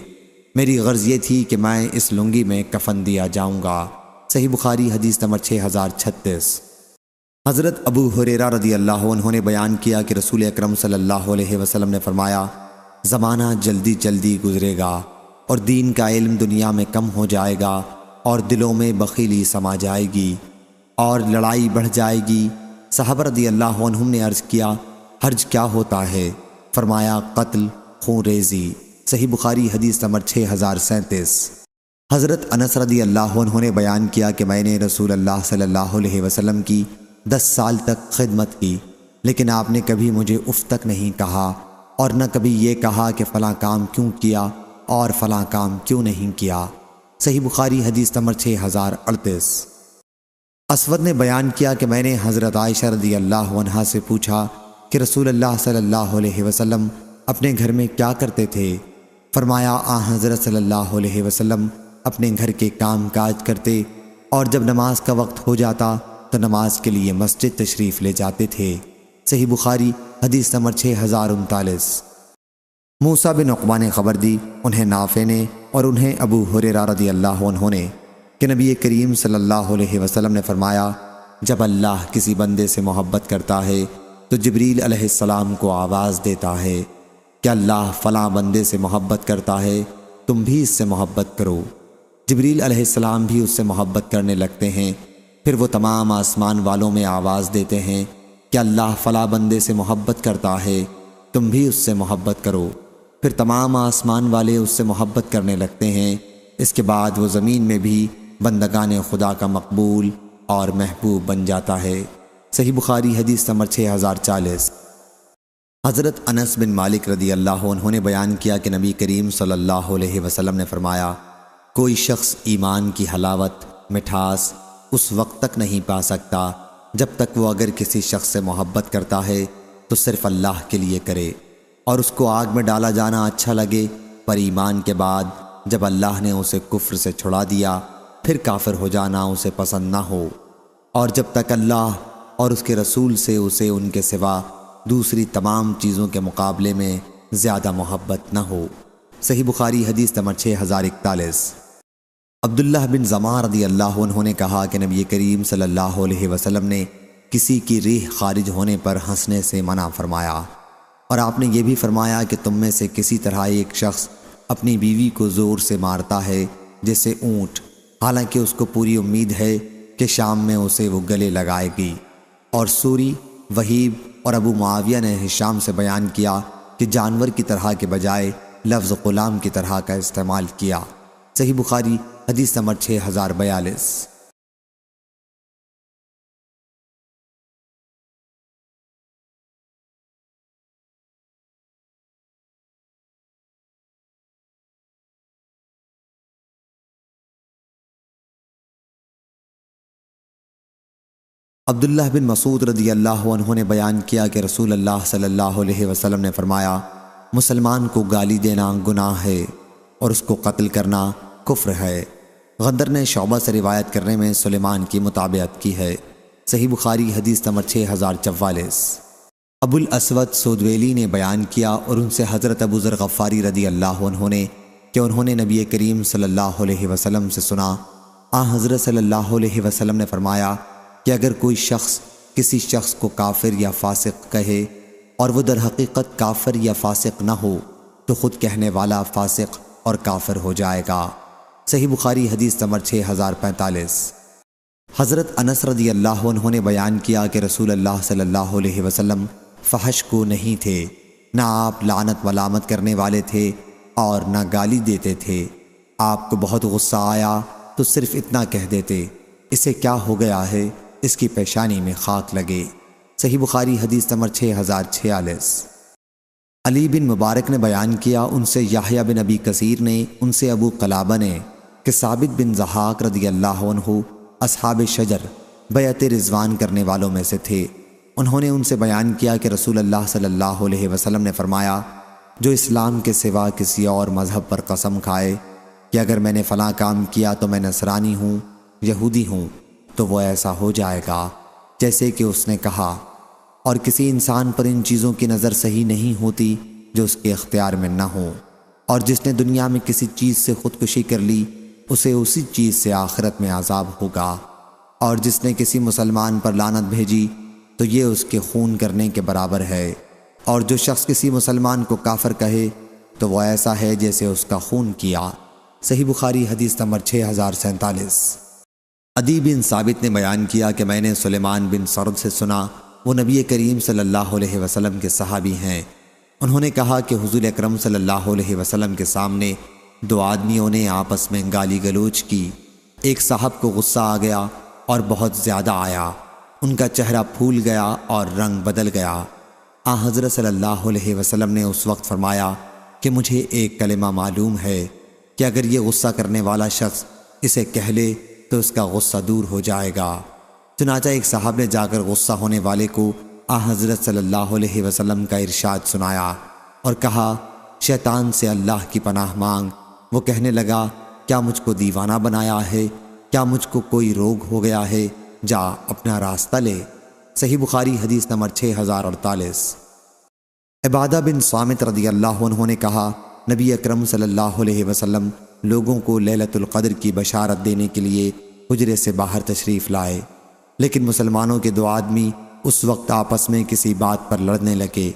میری غرض یہ تھی کہ میں اس لنگی میں کفن دیا جاؤں گا۔ صحیح بخاری حدیث نمبر 6036۔ حضرت ابو ہریرہ رضی اللہ عنہ نے بیان کیا کہ رسول اکرم صلی اللہ علیہ وسلم نے فرمایا، زمانہ جلدی جلدی گزرے گا اور دین کا علم دنیا میں کم ہو جائے گا اور دلوں میں بخیلی سما جائے گی اور لڑائی بڑھ جائے گی۔ صحابہ رضی اللہ عنہم نے عرض کیا، حرج کیا ہوتا ہے؟ فرمایا، قتل، خون ریزی۔ صحیح بخاری حدیث نمبر 6037۔ حضرت انس رضی اللہ عنہ نے بیان کیا کہ میں نے رسول اللہ صلی اللہ علیہ وسلم کی 10 سال تک خدمت کی، لیکن آپ نے کبھی مجھے اف تک نہیں کہا اور نہ کبھی یہ کہا کہ فلاں کام کیوں کیا اور فلاں کام کیوں نہیں کیا۔ صحیح بخاری حدیث نمبر 6038۔ اسود نے بیان کیا کہ میں نے حضرت عائشہ رضی اللہ عنہا سے پوچھا کہ رسول اللہ صلی اللہ علیہ وسلم اپنے گھر میں کیا کرتے تھے؟ فرمایا، حضرت صلی اللہ علیہ وسلم اپنے گھر کے کام کاج کرتے اور جب نماز کا وقت ہو جاتا تو نماز کے لیے مسجد تشریف لے جاتے تھے۔ صحیح بخاری حدیث نمبر 6039۔ موسیٰ بن عقبہ نے خبر دی، انہیں نافع نے اور انہیں ابو ہریرہ رضی اللہ عنہ نے، کہ نبی کریم صلی اللہ علیہ وسلم نے فرمایا، جب اللہ کسی بندے سے محبت کرتا ہے تو جبریل علیہ السلام کو آواز دیتا ہے کہ اللہ فلاں بندے سے محبت کرتا ہے، تم بھی اس سے محبت کرو۔ جبریل علیہ السلام بھی اس سے محبت کرنے لگتے ہیں، پھر وہ تمام آسمان والوں میں آواز دیتے ہیں کہ اللہ فلاں بندے سے محبت کرتا ہے، تم بھی اس سے محبت کرو۔ پھر تمام آسمان والے اس سے محبت کرنے لگتے ہیں۔ اس کے بعد وہ زمین میں بھی بندگان خدا کا مقبول اور محبوب بن جاتا ہے۔ صحیح بخاری حدیث نمبر 6040۔ حضرت انس بن مالک رضی اللہ عنہ نے بیان کیا کہ نبی کریم صلی اللہ علیہ وسلم نے فرمایا، کوئی شخص ایمان کی حلاوت، مٹھاس اس وقت تک نہیں پا سکتا جب تک وہ اگر کسی شخص سے محبت کرتا ہے تو صرف اللہ کے لیے کرے اور اس کو آگ میں ڈالا جانا اچھا لگے، پر ایمان کے بعد جب اللہ نے اسے کفر سے چھڑا دیا پھر کافر ہو جانا اسے پسند نہ ہو، اور جب تک اللہ اور اس کے رسول سے اسے ان کے سوا دوسری تمام چیزوں کے مقابلے میں زیادہ محبت نہ ہو۔ صحیح بخاری حدیث نمبر 6041۔ عبداللہ بن زمار رضی اللہ عنہ نے کہا کہ نبی کریم صلی اللہ علیہ وسلم نے کسی کی ریح خارج ہونے پر ہنسنے سے منع فرمایا، اور آپ نے یہ بھی فرمایا کہ تم میں سے کسی طرح ایک شخص اپنی بیوی کو زور سے مارتا ہے جیسے اونٹ، حالانکہ اس کو پوری امید ہے کہ شام میں اسے وہ گلے لگائے گی۔ اور سوری، وہیب اور ابو معاویہ نے ہشام سے بیان کیا کہ جانور کی طرح کے بجائے لفظ غلام کی طرح کا استعمال کیا۔ صحیح بخاری حدیث نمبر 6042۔ عبداللہ بن مسعود رضی اللہ عنہ نے بیان کیا کہ رسول اللہ صلی اللہ علیہ وسلم نے فرمایا، مسلمان کو گالی دینا گناہ ہے اور اس کو قتل کرنا کفر ہے۔ غندر نے شعبہ سے روایت کرنے میں سلیمان کی مطابعت کی ہے۔ صحیح بخاری حدیث نمبر 6044۔ ابو الاسود سودویلی نے بیان کیا اور ان سے حضرت ابو ذر غفاری رضی اللہ عنہ نے کہ انہوں نے نبی کریم صلی اللہ علیہ وسلم سے سنا، حضرت صلی اللہ علیہ وسلم نے فرمایا کہ اگر کوئی شخص کسی شخص کو کافر یا فاسق کہے اور وہ در حقیقت کافر یا فاسق نہ ہو تو خود کہنے والا فاسق اور کافر ہو جائے گا۔ صحیح بخاری حدیث نمبر 6045۔ حضرت انس رضی اللہ عنہ نے بیان کیا کہ رسول اللہ صلی اللہ علیہ وسلم فحش کو نہیں تھے، نہ آپ لعنت ملامت کرنے والے تھے اور نہ گالی دیتے تھے۔ آپ کو بہت غصہ آیا تو صرف اتنا کہہ دیتے، اسے کیا ہو گیا ہے، اس کی پیشانی میں خاک لگے۔ صحیح بخاری حدیث نمبر 6046۔ علی بن مبارک نے بیان کیا، ان سے یحییٰ بن ابی کثیر نے، ان سے ابو قلابہ نے کہ ثابت بن ضحاک رضی اللہ عنہ اصحاب شجر بیعت رضوان کرنے والوں میں سے تھے۔ انہوں نے ان سے بیان کیا کہ رسول اللہ صلی اللہ علیہ وسلم نے فرمایا، جو اسلام کے سوا کسی اور مذہب پر قسم کھائے کہ اگر میں نے فلاں کام کیا تو میں نصرانی ہوں، یہودی ہوں، تو وہ ایسا ہو جائے گا جیسے کہ اس نے کہا۔ اور کسی انسان پر ان چیزوں کی نظر صحیح نہیں ہوتی جو اس کے اختیار میں نہ ہو، اور جس نے دنیا میں کسی چیز سے خودکشی کر لی اسے اسی چیز سے آخرت میں عذاب ہوگا، اور جس نے کسی مسلمان پر لعنت بھیجی تو یہ اس کے خون کرنے کے برابر ہے، اور جو شخص کسی مسلمان کو کافر کہے تو وہ ایسا ہے جیسے اس کا خون کیا۔ صحیح بخاری حدیث نمبر 6047۔ عدی بن ثابت نے بیان کیا کہ میں نے سلیمان بن سرد سے سنا، وہ نبی کریم صلی اللہ علیہ وسلم کے صحابی ہیں۔ انہوں نے کہا کہ حضور اکرم صلی اللہ علیہ وسلم کے سامنے دو آدمیوں نے آپس میں گالی گلوچ کی۔ ایک صاحب کو غصہ آ گیا اور بہت زیادہ آیا، ان کا چہرہ پھول گیا اور رنگ بدل گیا۔ حضرت صلی اللہ علیہ وسلم نے اس وقت فرمایا کہ مجھے ایک کلمہ معلوم ہے کہ اگر یہ غصہ کرنے والا شخص اسے کہہ لے تو اس کا غصہ دور ہو جائے گا۔ چنانچہ ایک صاحب نے جا کر غصہ ہونے والے کو حضرت صلی اللہ علیہ وسلم کا ارشاد سنایا اور کہا، شیطان سے اللہ کی پناہ مانگ۔ وہ کہنے لگا، کیا مجھ کو دیوانہ بنایا ہے؟ کیا مجھ کو کوئی روگ ہو گیا ہے؟ جا اپنا راستہ لے۔ صحیح بخاری حدیث نمبر 6048۔ عبادہ بن صامت رضی اللہ عنہ نے کہا، نبی اکرم صلی اللہ علیہ وسلم لوگوں کو لیلۃ القدر کی بشارت دینے کے لیے حجرے سے باہر تشریف لائے، لیکن مسلمانوں کے دو آدمی اس وقت آپس میں کسی بات پر لڑنے لگے۔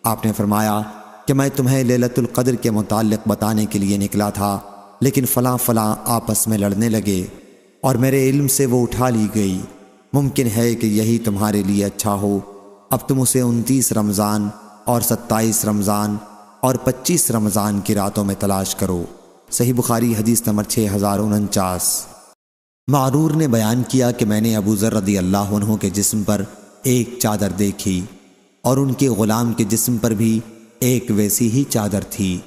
آپ نے فرمایا کہ میں تمہیں لیلۃ القدر کے متعلق بتانے کے لیے نکلا تھا، لیکن فلاں فلاں آپس میں لڑنے لگے اور میرے علم سے وہ اٹھا لی گئی۔ ممکن ہے کہ یہی تمہارے لیے اچھا ہو، اب تم اسے 29 رمضان اور 27 رمضان اور 25 رمضان کی راتوں میں تلاش کرو۔ صحیح بخاری حدیث نمبر 6049۔ معرور نے بیان کیا کہ میں نے ابو ذر رضی اللہ عنہ کے جسم پر ایک چادر دیکھی اور ان کے غلام کے جسم پر بھی ایک ویسی ہی چادر تھی۔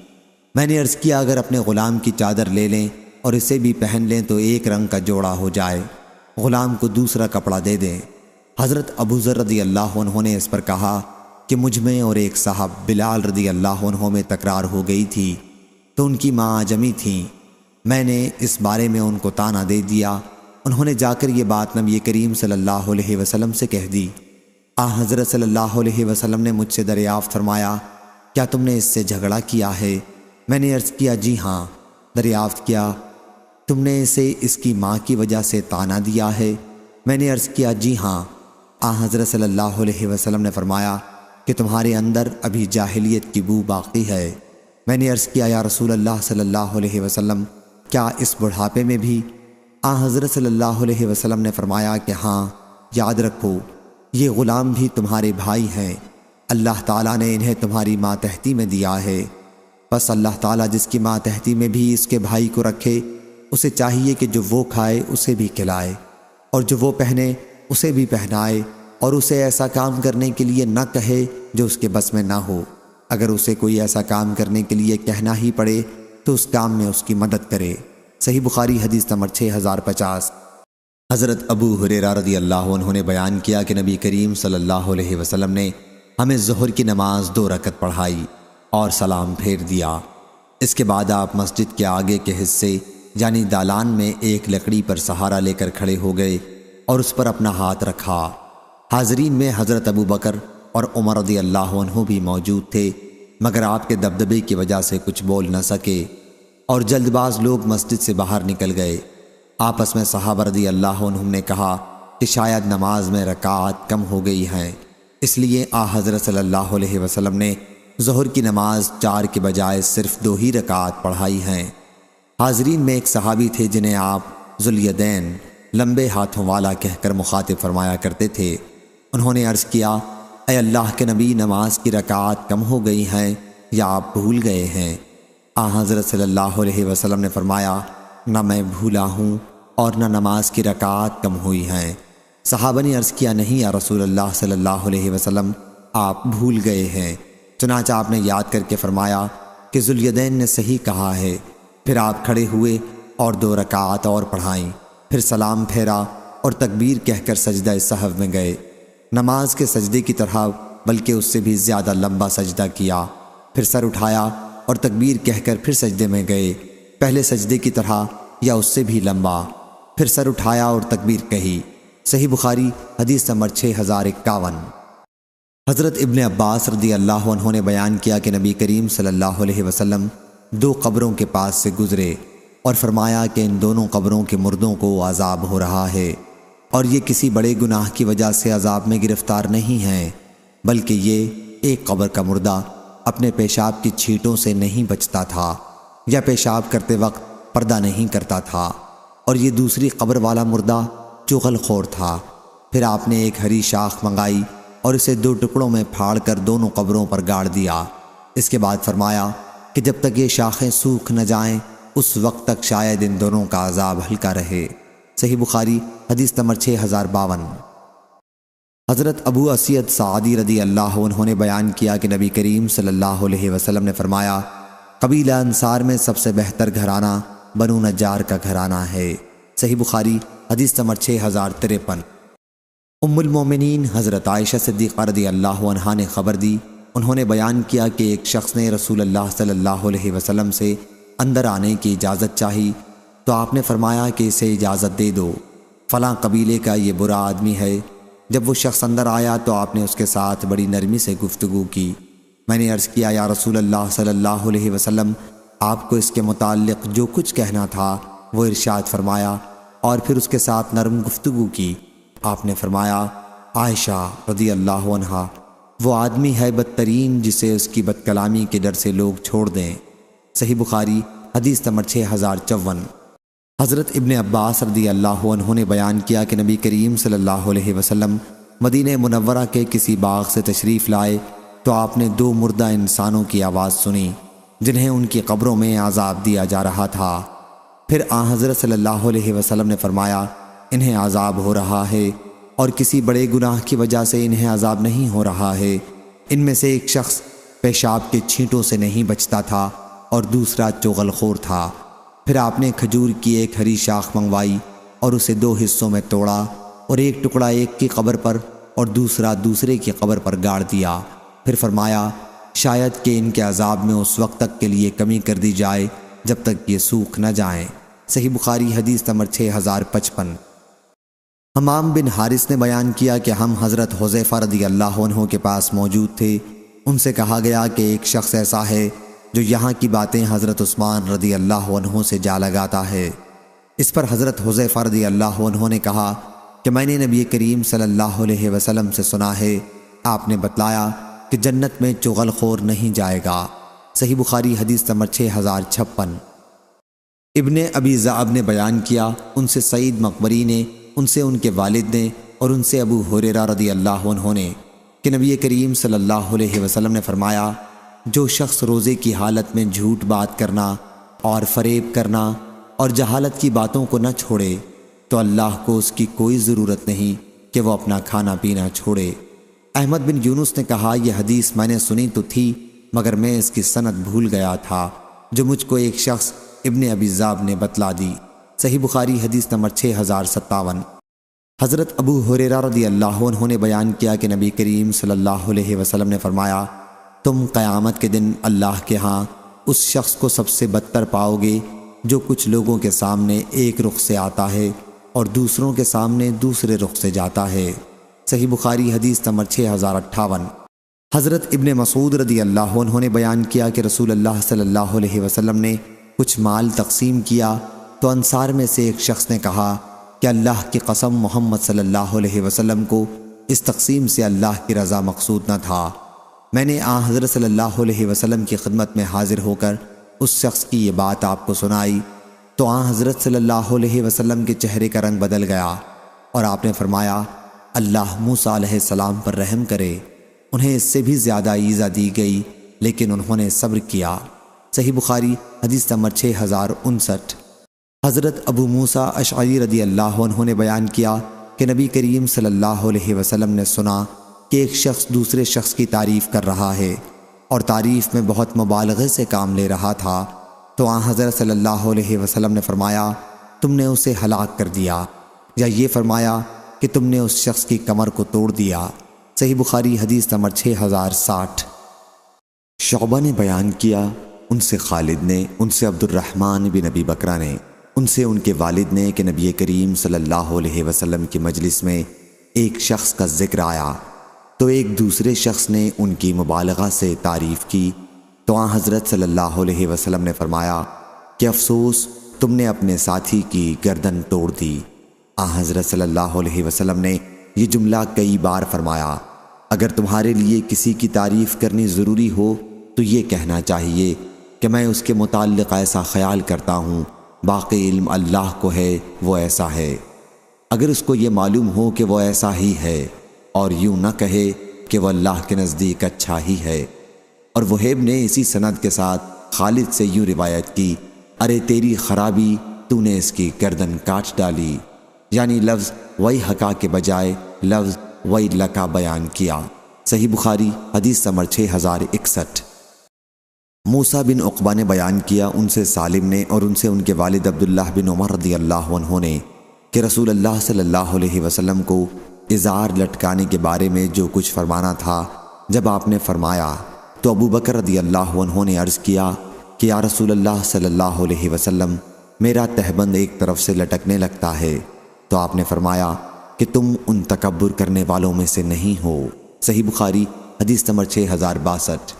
میں نے عرض کیا، اگر اپنے غلام کی چادر لے لیں اور اسے بھی پہن لیں تو ایک رنگ کا جوڑا ہو جائے، غلام کو دوسرا کپڑا دے دیں۔ حضرت ابو ذر رضی اللہ عنہ نے اس پر کہا کہ مجھ میں اور ایک صاحب بلال رضی اللہ عنہ میں تکرار ہو گئی تھی، تو ان کی ماں اعجمی تھیں۔ میں نے اس بارے میں ان کو طعنہ دے دیا۔ انہوں نے جا کر یہ بات نبی کریم صلی اللہ علیہ وسلم سے کہہ دی۔ حضرت صلی اللہ علیہ وسلم نے مجھ سے دریافت فرمایا، کیا تم نے اس سے جھگڑا کیا ہے؟ میں نے عرض کیا، جی ہاں۔ دریافت کیا، تم نے اسے اس کی ماں کی وجہ سے طعنہ دیا ہے؟ میں نے عرض کیا، جی ہاں۔ حضرت صلی اللہ علیہ وسلم نے فرمایا کہ تمہارے اندر ابھی جاہلیت کی بو باقی ہے۔ میں نے عرض کیا، یا رسول اللہ صلی اللہ علیہ وسلم، کیا اس بڑھاپے میں بھی؟ حضرت صلی اللہ علیہ وسلم نے فرمایا کہ ہاں، یاد رکھو یہ غلام بھی تمہارے بھائی ہیں، اللہ تعالیٰ نے انہیں تمہاری ماتحتی میں دیا ہے، بس اللہ تعالیٰ جس کی ماتحتی میں بھی اس کے بھائی کو رکھے، اسے چاہیے کہ جو وہ کھائے اسے بھی کھلائے، اور جو وہ پہنے اسے بھی پہنائے، اور اسے ایسا کام کرنے کے لیے نہ کہے جو اس کے بس میں نہ ہو۔ اگر اسے کوئی ایسا کام کرنے کے لیے کہنا ہی پڑے تو اس کام میں اس کی مدد کرے۔ صحیح بخاری حدیث نمبر 6050۔ حضرت ابو ہریرہ رضی اللہ عنہ نے بیان کیا کہ نبی کریم صلی اللہ علیہ وسلم نے ہمیں ظہر کی نماز 2 رکعت پڑھائی اور سلام پھیر دیا۔ اس کے بعد آپ مسجد کے آگے کے حصے یعنی دالان میں ایک لکڑی پر سہارا لے کر کھڑے ہو گئے اور اس پر اپنا ہاتھ رکھا۔ حاضرین میں حضرت ابو بکر اور عمر رضی اللہ عنہ بھی موجود تھے، مگر آپ کے دبدبے کی وجہ سے کچھ بول نہ سکے اور جلد باز لوگ مسجد سے باہر نکل گئے۔ آپس میں صحابہ رضی اللہ عنہم نے کہا کہ شاید نماز میں رکعات کم ہو گئی ہیں، اس لیے حضرت صلی اللہ علیہ وسلم نے ظہر کی نماز 4 کے بجائے صرف 2 ہی رکعات پڑھائی ہیں۔ حاضرین میں ایک صحابی تھے جنہیں آپ ذوالیدین لمبے ہاتھوں والا کہہ کر مخاطب فرمایا کرتے تھے۔ انہوں نے عرض کیا، اے اللہ کے نبی، نماز کی رکعات کم ہو گئی ہیں یا آپ بھول گئے ہیں؟ حضرت صلی اللہ علیہ وسلم نے فرمایا، نہ میں بھولا ہوں اور نہ نماز کی رکعات کم ہوئی ہیں۔ صحابہ نے عرض کیا، نہیں یا رسول اللہ صلی اللہ علیہ وسلم، آپ بھول گئے ہیں۔ چنانچہ آپ نے یاد کر کے فرمایا کہ ذوالیدین نے صحیح کہا ہے۔ پھر آپ کھڑے ہوئے اور 2 رکعات اور پڑھائیں، پھر سلام پھیرا اور تکبیر کہہ کر سجدہ سہو میں گئے۔ نماز کے سجدے کی طرح بلکہ اس سے بھی زیادہ لمبا سجدہ کیا، پھر سر اٹھایا اور تکبیر کہہ کر پھر سجدے میں گئے، پہلے سجدے کی طرح یا اس سے بھی لمبا، پھر سر اٹھایا اور تکبیر کہی۔ صحیح بخاری حدیث نمبر 6051۔ حضرت ابن عباس رضی اللہ عنہ نے بیان کیا کہ نبی کریم صلی اللہ علیہ وسلم 2 قبروں کے پاس سے گزرے اور فرمایا کہ ان دونوں قبروں کے مردوں کو عذاب ہو رہا ہے، اور یہ کسی بڑے گناہ کی وجہ سے عذاب میں گرفتار نہیں ہیں، بلکہ یہ ایک قبر کا مردہ اپنے پیشاب کی چھینٹوں سے نہیں بچتا تھا یا پیشاب کرتے وقت پردہ نہیں کرتا تھا، اور یہ دوسری قبر والا مردہ چغل خور تھا۔ پھر آپ نے ایک ہری شاخ منگائی اور اسے 2 ٹکڑوں میں پھاڑ کر دونوں قبروں پر گاڑ دیا۔ اس کے بعد فرمایا کہ جب تک یہ شاخیں سوکھ نہ جائیں اس وقت تک شاید ان دونوں کا عذاب ہلکا رہے۔ صحیح بخاری حدیث نمبر 6052۔ حضرت ابو اسید سعدی رضی اللہ عنہ نے بیان کیا کہ نبی کریم صلی اللہ علیہ وسلم نے فرمایا، قبیلہ انصار میں سب سے بہتر گھرانہ بنو نجار کا گھرانہ ہے۔ صحیح بخاری حدیث نمبر 6053۔ ام المومنین حضرت عائشہ صدیقہ رضی اللہ عنہا نے خبر دی، انہوں نے بیان کیا کہ ایک شخص نے رسول اللہ صلی اللہ علیہ وسلم سے اندر آنے کی اجازت چاہی تو آپ نے فرمایا کہ اسے اجازت دے دو، فلاں قبیلے کا یہ برا آدمی ہے۔ جب وہ شخص اندر آیا تو آپ نے اس کے ساتھ بڑی نرمی سے گفتگو کی۔ میں نے عرض کیا، یا رسول اللہ صلی اللہ علیہ وسلم، آپ کو اس کے متعلق جو کچھ کہنا تھا وہ ارشاد فرمایا، اور پھر اس کے ساتھ نرم گفتگو کی۔ آپ نے فرمایا، عائشہ رضی اللہ عنہا وہ آدمی ہے بدترین جسے اس کی بد کلامی کے ڈر سے لوگ چھوڑ دیں۔ صحیح بخاری حدیث نمبر 6054۔ حضرت ابن عباس رضی اللہ عنہ نے بیان کیا کہ نبی کریم صلی اللہ علیہ وسلم مدینہ منورہ کے کسی باغ سے تشریف لائے تو آپ نے 2 مردہ انسانوں کی آواز سنی جنہیں ان کی قبروں میں عذاب دیا جا رہا تھا۔ پھر حضرت صلی اللہ علیہ وسلم نے فرمایا، انہیں عذاب ہو رہا ہے اور کسی بڑے گناہ کی وجہ سے انہیں عذاب نہیں ہو رہا ہے۔ ان میں سے ایک شخص پیشاب کے چھینٹوں سے نہیں بچتا تھا اور دوسرا چغل خور تھا۔ پھر آپ نے کھجور کی ایک ہری شاخ منگوائی اور اسے 2 حصوں میں توڑا اور ایک ٹکڑا ایک کی قبر پر اور دوسرا دوسرے کی قبر پر گاڑ دیا۔ پھر فرمایا، شاید کہ ان کے عذاب میں اس وقت تک کے لیے کمی کر دی جائے جب تک یہ سوکھ نہ جائیں۔ صحیح بخاری حدیث نمبر 6055۔ حمام بن حارث نے بیان کیا کہ ہم حضرت حذیفہ رضی اللہ عنہ کے پاس موجود تھے۔ ان سے کہا گیا کہ ایک شخص ایسا ہے جو یہاں کی باتیں حضرت عثمان رضی اللہ عنہ سے جا لگاتا ہے۔ اس پر حضرت حذیفہ رضی اللہ عنہ نے کہا کہ میں نے نبی کریم صلی اللہ علیہ وسلم سے سنا ہے، آپ نے بتلایا کہ جنت میں چغل خور نہیں جائے گا۔ صحیح بخاری حدیث نمبر 6056۔ ابن ابی ذئب نے بیان کیا، ان سے سعید مقبری نے، ان سے ان کے والد نے، اور ان سے ابو ہریرہ رضی اللہ عنہ نے کہ نبی کریم صلی اللہ علیہ وسلم نے فرمایا، جو شخص روزے کی حالت میں جھوٹ بات کرنا اور فریب کرنا اور جہالت کی باتوں کو نہ چھوڑے تو اللہ کو اس کی کوئی ضرورت نہیں کہ وہ اپنا کھانا پینا چھوڑے۔ احمد بن یونس نے کہا، یہ حدیث میں نے سنی تو تھی مگر میں اس کی سند بھول گیا تھا جو مجھ کو ایک شخص ابن ابی ذئب نے بتلا دی۔ صحیح بخاری حدیث نمبر 6057۔ حضرت ابو ہریرہ رضی اللہ عنہ نے بیان کیا کہ نبی کریم صلی اللہ علیہ وسلم نے فرمایا، تم قیامت کے دن اللہ کے ہاں اس شخص کو سب سے بدتر پاؤ گے جو کچھ لوگوں کے سامنے ایک رخ سے آتا ہے اور دوسروں کے سامنے دوسرے رخ سے جاتا ہے۔ صحیح بخاری حدیث نمبر 6058۔ حضرت ابن مسعود رضی اللہ عنہ نے بیان کیا کہ رسول اللہ صلی اللہ علیہ وسلم نے کچھ مال تقسیم کیا تو انصار میں سے ایک شخص نے کہا کہ اللہ کی قسم محمد صلی اللہ علیہ وسلم کو اس تقسیم سے اللہ کی رضا مقصود نہ تھا۔ میں نے حضرت صلی اللہ علیہ وسلم کی خدمت میں حاضر ہو کر اس شخص کی یہ بات آپ کو سنائی تو حضرت صلی اللہ علیہ وسلم کے چہرے کا رنگ بدل گیا اور آپ نے فرمایا، اللہ موسیٰ علیہ السلام پر رحم کرے، انہیں اس سے بھی زیادہ ایزا دی گئی لیکن انہوں نے صبر کیا۔ صحیح بخاری حدیث نمبر 6059۔ حضرت ابو موسیٰ اشعری رضی اللہ عنہ نے بیان کیا کہ نبی کریم صلی اللہ علیہ وسلم نے سنا کہ ایک شخص دوسرے شخص کی تعریف کر رہا ہے اور تعریف میں بہت مبالغے سے کام لے رہا تھا تو حضرت صلی اللہ علیہ وسلم نے فرمایا، تم نے اسے ہلاک کر دیا، یا یہ فرمایا کہ تم نے اس شخص کی کمر کو توڑ دیا۔ صحیح بخاری حدیث نمبر 6060۔ شعبہ نے بیان کیا، ان سے خالد نے، ان سے عبد الرحمن بن ابی بکرہ نے، ان سے ان کے والد نے کہ نبی کریم صلی اللہ علیہ وسلم کی مجلس میں ایک شخص کا ذکر آیا تو ایک دوسرے شخص نے ان کی مبالغہ سے تعریف کی تو حضرت صلی اللہ علیہ وسلم نے فرمایا کہ افسوس تم نے اپنے ساتھی کی گردن توڑ دی۔ حضرت صلی اللہ علیہ وسلم نے یہ جملہ کئی بار فرمایا، اگر تمہارے لیے کسی کی تعریف کرنی ضروری ہو تو یہ کہنا چاہیے کہ میں اس کے متعلق ایسا خیال کرتا ہوں، باقی علم اللہ کو ہے وہ ایسا ہے۔ اگر اس کو یہ معلوم ہو کہ وہ ایسا ہی ہے اور یوں نہ کہے کہ وہ اللہ کے نزدیک اچھا ہی ہے۔ اور وہیب نے اسی سند کے ساتھ خالد سے یوں روایت کی، ارے تیری خرابی، تو نے اس کی گردن کاٹ ڈالی، یعنی لفظ وہی حقا کے بجائے لفظ وہی لکا بیان کیا۔ صحیح بخاری حدیث نمبر 6061۔ موسیٰ بن عقبہ نے بیان کیا، ان سے سالم نے اور ان سے ان کے والد عبداللہ بن عمر رضی اللہ عنہ نے کہ رسول اللہ صلی اللہ علیہ وسلم کو ازار لٹکانے کے بارے میں جو کچھ فرمانا تھا جب آپ نے فرمایا تو ابو بکر رضی اللہ عنہ نے عرض کیا کہ یا رسول اللہ صلی اللہ علیہ وسلم، میرا تہبند ایک طرف سے لٹکنے لگتا ہے، تو آپ نے فرمایا کہ تم ان تکبر کرنے والوں میں سے نہیں ہو۔ صحیح بخاری حدیث نمبر 6062۔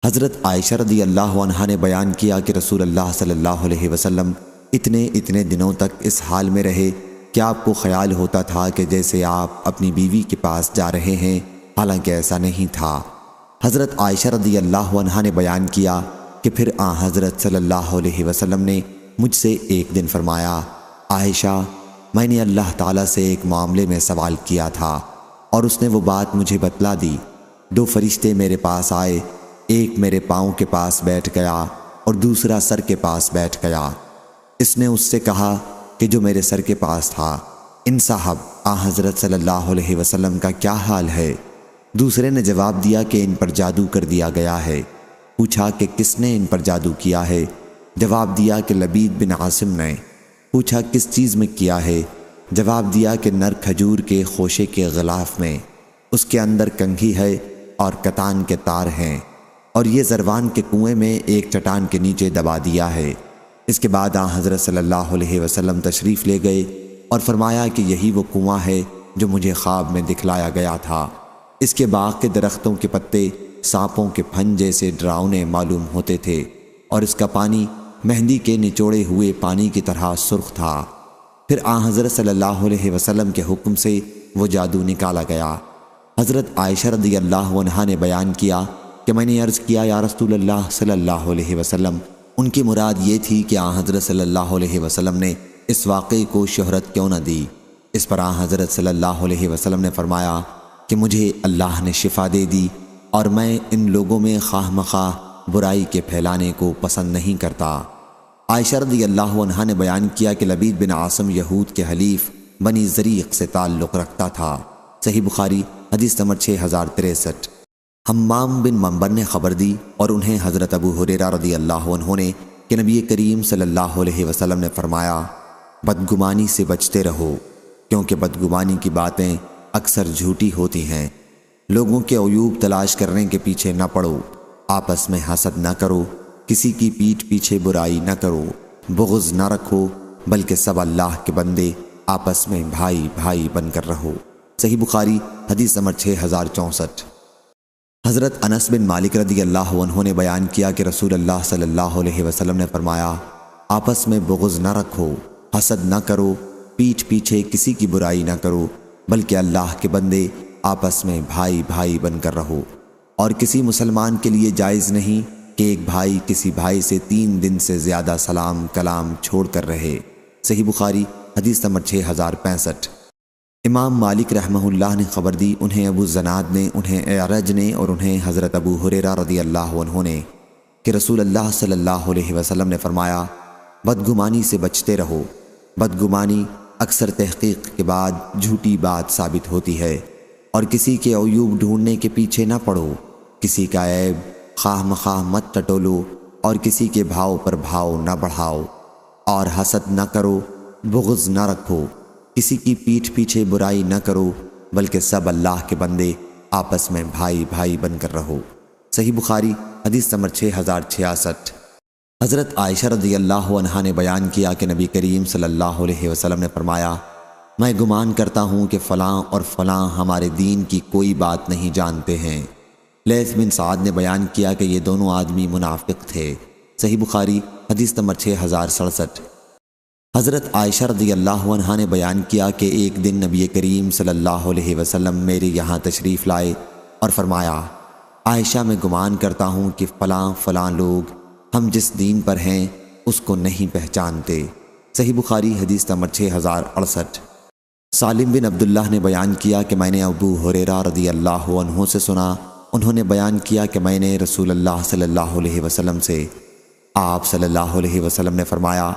حضرت عائشہ رضی اللہ عنہا نے بیان کیا کہ رسول اللہ صلی اللہ علیہ وسلم اتنے دنوں تک اس حال میں رہے کہ آپ کو خیال ہوتا تھا کہ جیسے آپ اپنی بیوی کے پاس جا رہے ہیں، حالانکہ ایسا نہیں تھا۔ حضرت عائشہ رضی اللہ عنہا نے بیان کیا کہ پھر حضرت صلی اللہ علیہ وسلم نے مجھ سے ایک دن فرمایا، عائشہ، میں نے اللہ تعالیٰ سے ایک معاملے میں سوال کیا تھا اور اس نے وہ بات مجھے بتلا دی۔ 2 فرشتے میرے پاس آئے، ایک میرے پاؤں کے پاس بیٹھ گیا اور دوسرا سر کے پاس بیٹھ گیا۔ اس نے اس سے کہا کہ جو میرے سر کے پاس تھا، ان صاحب حضرت صلی اللہ علیہ وسلم کا کیا حال ہے؟ دوسرے نے جواب دیا کہ ان پر جادو کر دیا گیا ہے۔ پوچھا کہ کس نے ان پر جادو کیا ہے؟ جواب دیا کہ لبید بن عاصم نے۔ پوچھا کس چیز میں کیا ہے؟ جواب دیا کہ نر کھجور کے خوشے کے غلاف میں، اس کے اندر کنگھی ہے اور کتان کے تار ہیں، اور یہ زروان کے کنویں میں ایک چٹان کے نیچے دبا دیا ہے۔ اس کے بعد حضرت صلی اللہ علیہ وسلم تشریف لے گئے اور فرمایا کہ یہی وہ کنواں ہے جو مجھے خواب میں دکھلایا گیا تھا۔ اس کے باغ کے درختوں کے پتے سانپوں کے پھن جیسے ڈراؤنے معلوم ہوتے تھے اور اس کا پانی مہندی کے نچوڑے ہوئے پانی کی طرح سرخ تھا۔ پھر حضرت صلی اللہ علیہ وسلم کے حکم سے وہ جادو نکالا گیا۔ حضرت عائشہ رضی اللہ عنہا نے بیان کیا کہ میں نے عرض کیا، یا رسول اللہ صلی اللہ علیہ وسلم، ان کی مراد یہ تھی کہ آن حضرت صلی اللہ علیہ وسلم نے اس واقعے کو شہرت کیوں نہ دی۔ اس پر آن حضرت صلی اللہ علیہ وسلم نے فرمایا کہ مجھے اللہ نے شفا دے دی اور میں ان لوگوں میں خواہ مخواہ برائی کے پھیلانے کو پسند نہیں کرتا۔ عائشہ رضی اللہ عنہا نے بیان کیا کہ لبید بن عاصم یہود کے حلیف بنی زریق سے تعلق رکھتا تھا۔ صحیح بخاری حدیث نمبر 6063۔ حمام بن منبر نے خبر دی اور انہیں حضرت ابو ہریرہ رضی اللہ عنہ نے کہ نبی کریم صلی اللہ علیہ وسلم نے فرمایا بدگمانی سے بچتے رہو، کیونکہ بدگمانی کی باتیں اکثر جھوٹی ہوتی ہیں۔ لوگوں کے عیوب تلاش کرنے کے پیچھے نہ پڑو، آپس میں حسد نہ کرو، کسی کی پیٹھ پیچھے برائی نہ کرو، بغض نہ رکھو، بلکہ سب اللہ کے بندے آپس میں بھائی بھائی بن کر رہو۔ صحیح بخاری حدیث نمبر 6064۔ حضرت انس بن مالک رضی اللہ عنہ نے بیان کیا کہ رسول اللہ صلی اللہ علیہ وسلم نے فرمایا آپس میں بغض نہ رکھو، حسد نہ کرو، پیٹھ پیچھے کسی کی برائی نہ کرو، بلکہ اللہ کے بندے آپس میں بھائی بھائی بن کر رہو۔ اور کسی مسلمان کے لیے جائز نہیں کہ ایک بھائی کسی بھائی سے 3 دن سے زیادہ سلام کلام چھوڑ کر رہے۔ صحیح بخاری حدیث نمبر 6065۔ امام مالک رحمہ اللہ نے خبر دی، انہیں ابو زناد نے، انہیں اعرج نے اور انہیں حضرت ابو ہریرہ رضی اللہ عنہ نے کہ رسول اللہ صلی اللہ علیہ وسلم نے فرمایا بدگمانی سے بچتے رہو۔ بدگمانی اکثر تحقیق کے بعد جھوٹی بات ثابت ہوتی ہے، اور کسی کے عیوب ڈھونڈنے کے پیچھے نہ پڑو، کسی کا عیب خواہ مخواہ مت ٹٹولو، اور کسی کے بھاؤ پر بھاؤ نہ بڑھاؤ، اور حسد نہ کرو، بغض نہ رکھو، کسی کی پیٹھ پیچھے برائی نہ کرو، بلکہ سب اللہ کے بندے آپس میں بھائی بھائی بن کر رہو۔ صحیح بخاری حدیث نمبر 6066۔ حضرت عائشہ رضی اللہ عنہا نے بیان کیا کہ نبی کریم صلی اللہ علیہ وسلم نے فرمایا میں گمان کرتا ہوں کہ فلاں اور فلاں ہمارے دین کی کوئی بات نہیں جانتے ہیں۔ لیث بن سعد نے بیان کیا کہ یہ دونوں آدمی منافق تھے۔ صحیح بخاری حدیث نمبر 6067۔ حضرت عائشہ رضی اللہ عنہا نے بیان کیا کہ ایک دن نبی کریم صلی اللہ علیہ وسلم میرے یہاں تشریف لائے اور فرمایا عائشہ میں گمان کرتا ہوں کہ فلاں فلاں لوگ ہم جس دین پر ہیں اس کو نہیں پہچانتے۔ صحیح بخاری حدیث نمبر 6068۔ سالم بن عبداللہ نے بیان کیا کہ میں نے ابو ہریرہ رضی اللہ عنہ سے سنا، انہوں نے بیان کیا کہ میں نے رسول اللہ صلی اللہ علیہ وسلم سے آپ صلی اللہ علیہ وسلم نے فرمایا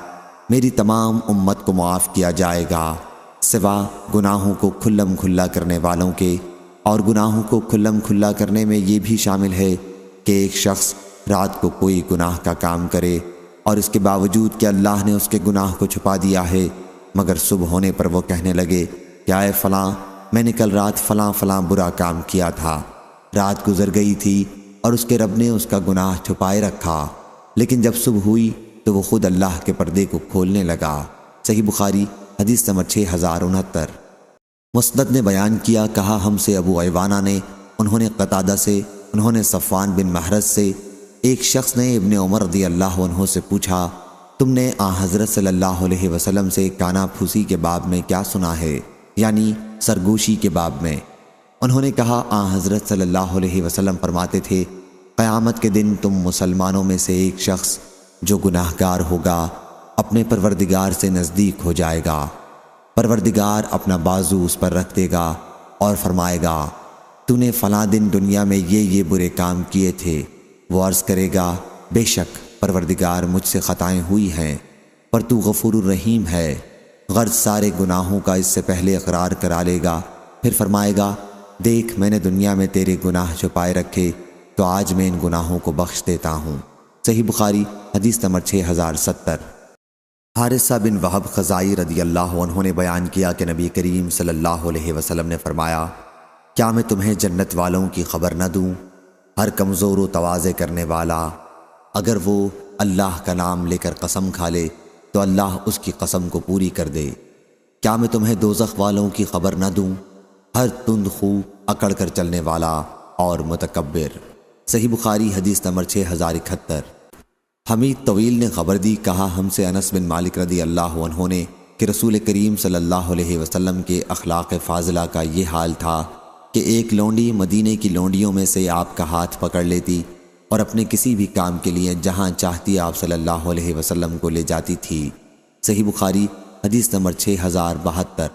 میری تمام امت کو معاف کیا جائے گا سوا گناہوں کو کھلم کھلا کرنے والوں کے، اور گناہوں کو کھلم کھلا کرنے میں یہ بھی شامل ہے کہ ایک شخص رات کو کوئی گناہ کا کام کرے اور اس کے باوجود کہ اللہ نے اس کے گناہ کو چھپا دیا ہے، مگر صبح ہونے پر وہ کہنے لگے کہ اے فلاں میں نے کل رات فلاں فلاں برا کام کیا تھا، رات گزر گئی تھی اور اس کے رب نے اس کا گناہ چھپائے رکھا، لیکن جب صبح ہوئی تو وہ خود اللہ کے پردے کو کھولنے لگا۔ صحیح بخاری حدیث نمبر 6069۔ مسند نے بیان کیا کہا ہم سے ابو عوانہ نے، انہوں نے قتادہ سے، انہوں نے صفوان بن محرز سے، ایک شخص نے ابن عمر رضی اللہ عنہ سے پوچھا تم نے آن حضرت صلی اللہ علیہ وسلم سے کانا پھوسی کے باب میں کیا سنا ہے، یعنی سرگوشی کے باب میں؟ انہوں نے کہا آن حضرت صلی اللہ علیہ وسلم فرماتے تھے قیامت کے دن تم مسلمانوں میں سے ایک شخص جو گناہ گار ہوگا اپنے پروردگار سے نزدیک ہو جائے گا، پروردگار اپنا بازو اس پر رکھ دے گا اور فرمائے گا تو نے فلاں دن دنیا میں یہ برے کام کیے تھے، وہ عرض کرے گا بے شک پروردگار مجھ سے خطائیں ہوئی ہیں پر تو غفور الرحیم ہے، غرض سارے گناہوں کا اس سے پہلے اقرار کرا لے گا، پھر فرمائے گا دیکھ میں نے دنیا میں تیرے گناہ چھپائے رکھے تو آج میں ان گناہوں کو بخش دیتا ہوں۔ صحیح بخاری حدیث نمبر 6070۔ حارثہ بن وہب خزائی رضی اللہ عنہ نے بیان کیا کہ نبی کریم صلی اللہ علیہ وسلم نے فرمایا کیا میں تمہیں جنت والوں کی خبر نہ دوں؟ ہر کمزور و تواضع کرنے والا اگر وہ اللہ کا نام لے کر قسم کھا لے تو اللہ اس کی قسم کو پوری کر دے۔ کیا میں تمہیں دوزخ والوں کی خبر نہ دوں؟ ہر تند خو اکڑ کر چلنے والا اور متکبر۔ صحیح بخاری حدیث نمبر 6071۔ حمید طویل نے خبر دی کہا ہم سے انس بن مالک رضی اللہ عنہ نے کہ رسول کریم صلی اللہ علیہ وسلم کے اخلاق فاضلہ کا یہ حال تھا کہ ایک لونڈی مدینے کی لونڈیوں میں سے آپ کا ہاتھ پکڑ لیتی اور اپنے کسی بھی کام کے لیے جہاں چاہتی آپ صلی اللہ علیہ وسلم کو لے جاتی تھی۔ صحیح بخاری حدیث نمبر 6072۔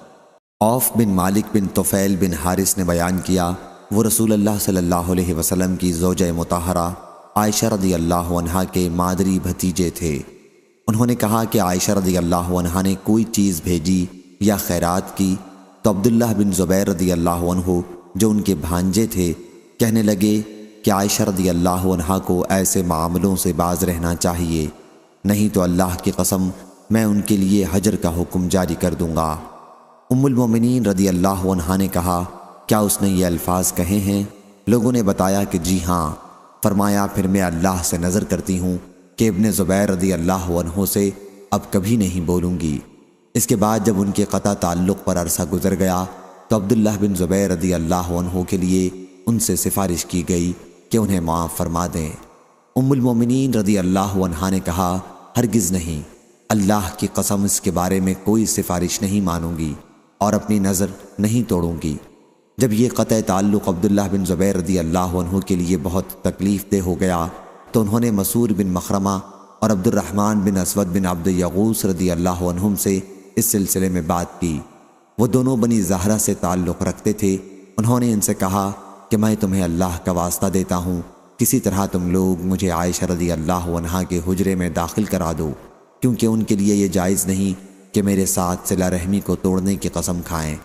عوف بن مالک بن طفیل بن حارث نے بیان کیا، وہ رسول اللہ صلی اللہ علیہ وسلم کی زوجہ مطہرہ عائشہ رضی اللہ عنہا کے مادری بھتیجے تھے۔ انہوں نے کہا کہ عائشہ رضی اللہ عنہا نے کوئی چیز بھیجی یا خیرات کی تو عبداللہ بن زبیر رضی اللہ عنہ جو ان کے بھانجے تھے کہنے لگے کہ عائشہ رضی اللہ عنہا کو ایسے معاملوں سے باز رہنا چاہیے، نہیں تو اللہ کی قسم میں ان کے لیے حجر کا حکم جاری کر دوں گا۔ ام المومنین رضی اللہ عنہا نے کہا، کیا اس نے یہ الفاظ کہے ہیں؟ لوگوں نے بتایا کہ جی ہاں۔ فرمایا، پھر میں اللہ سے نظر کرتی ہوں کہ ابن زبیر رضی اللہ عنہ سے اب کبھی نہیں بولوں گی۔ اس کے بعد جب ان کے قطع تعلق پر عرصہ گزر گیا تو عبداللہ بن زبیر رضی اللہ عنہ کے لیے ان سے سفارش کی گئی کہ انہیں معاف فرما دیں۔ ام المومنین رضی اللہ عنہا نے کہا، ہرگز نہیں، اللہ کی قسم اس کے بارے میں کوئی سفارش نہیں مانوں گی اور اپنی نظر نہیں توڑوں گی۔ جب یہ قطع تعلق عبداللہ بن زبیر رضی اللہ عنہ کے لیے بہت تکلیف دہ ہو گیا تو انہوں نے مسعور بن مخرمہ اور عبد الرحمن بن اسود بن عبد یغوث رضی اللہ عنہم سے اس سلسلے میں بات کی۔ وہ دونوں بنی زہرہ سے تعلق رکھتے تھے۔ انہوں نے ان سے کہا کہ میں تمہیں اللہ کا واسطہ دیتا ہوں، کسی طرح تم لوگ مجھے عائشہ رضی اللہ عنہا کے حجرے میں داخل کرا دو، کیونکہ ان کے لیے یہ جائز نہیں کہ میرے ساتھ صلہ رحمی کو توڑنے کی قسم کھائیں۔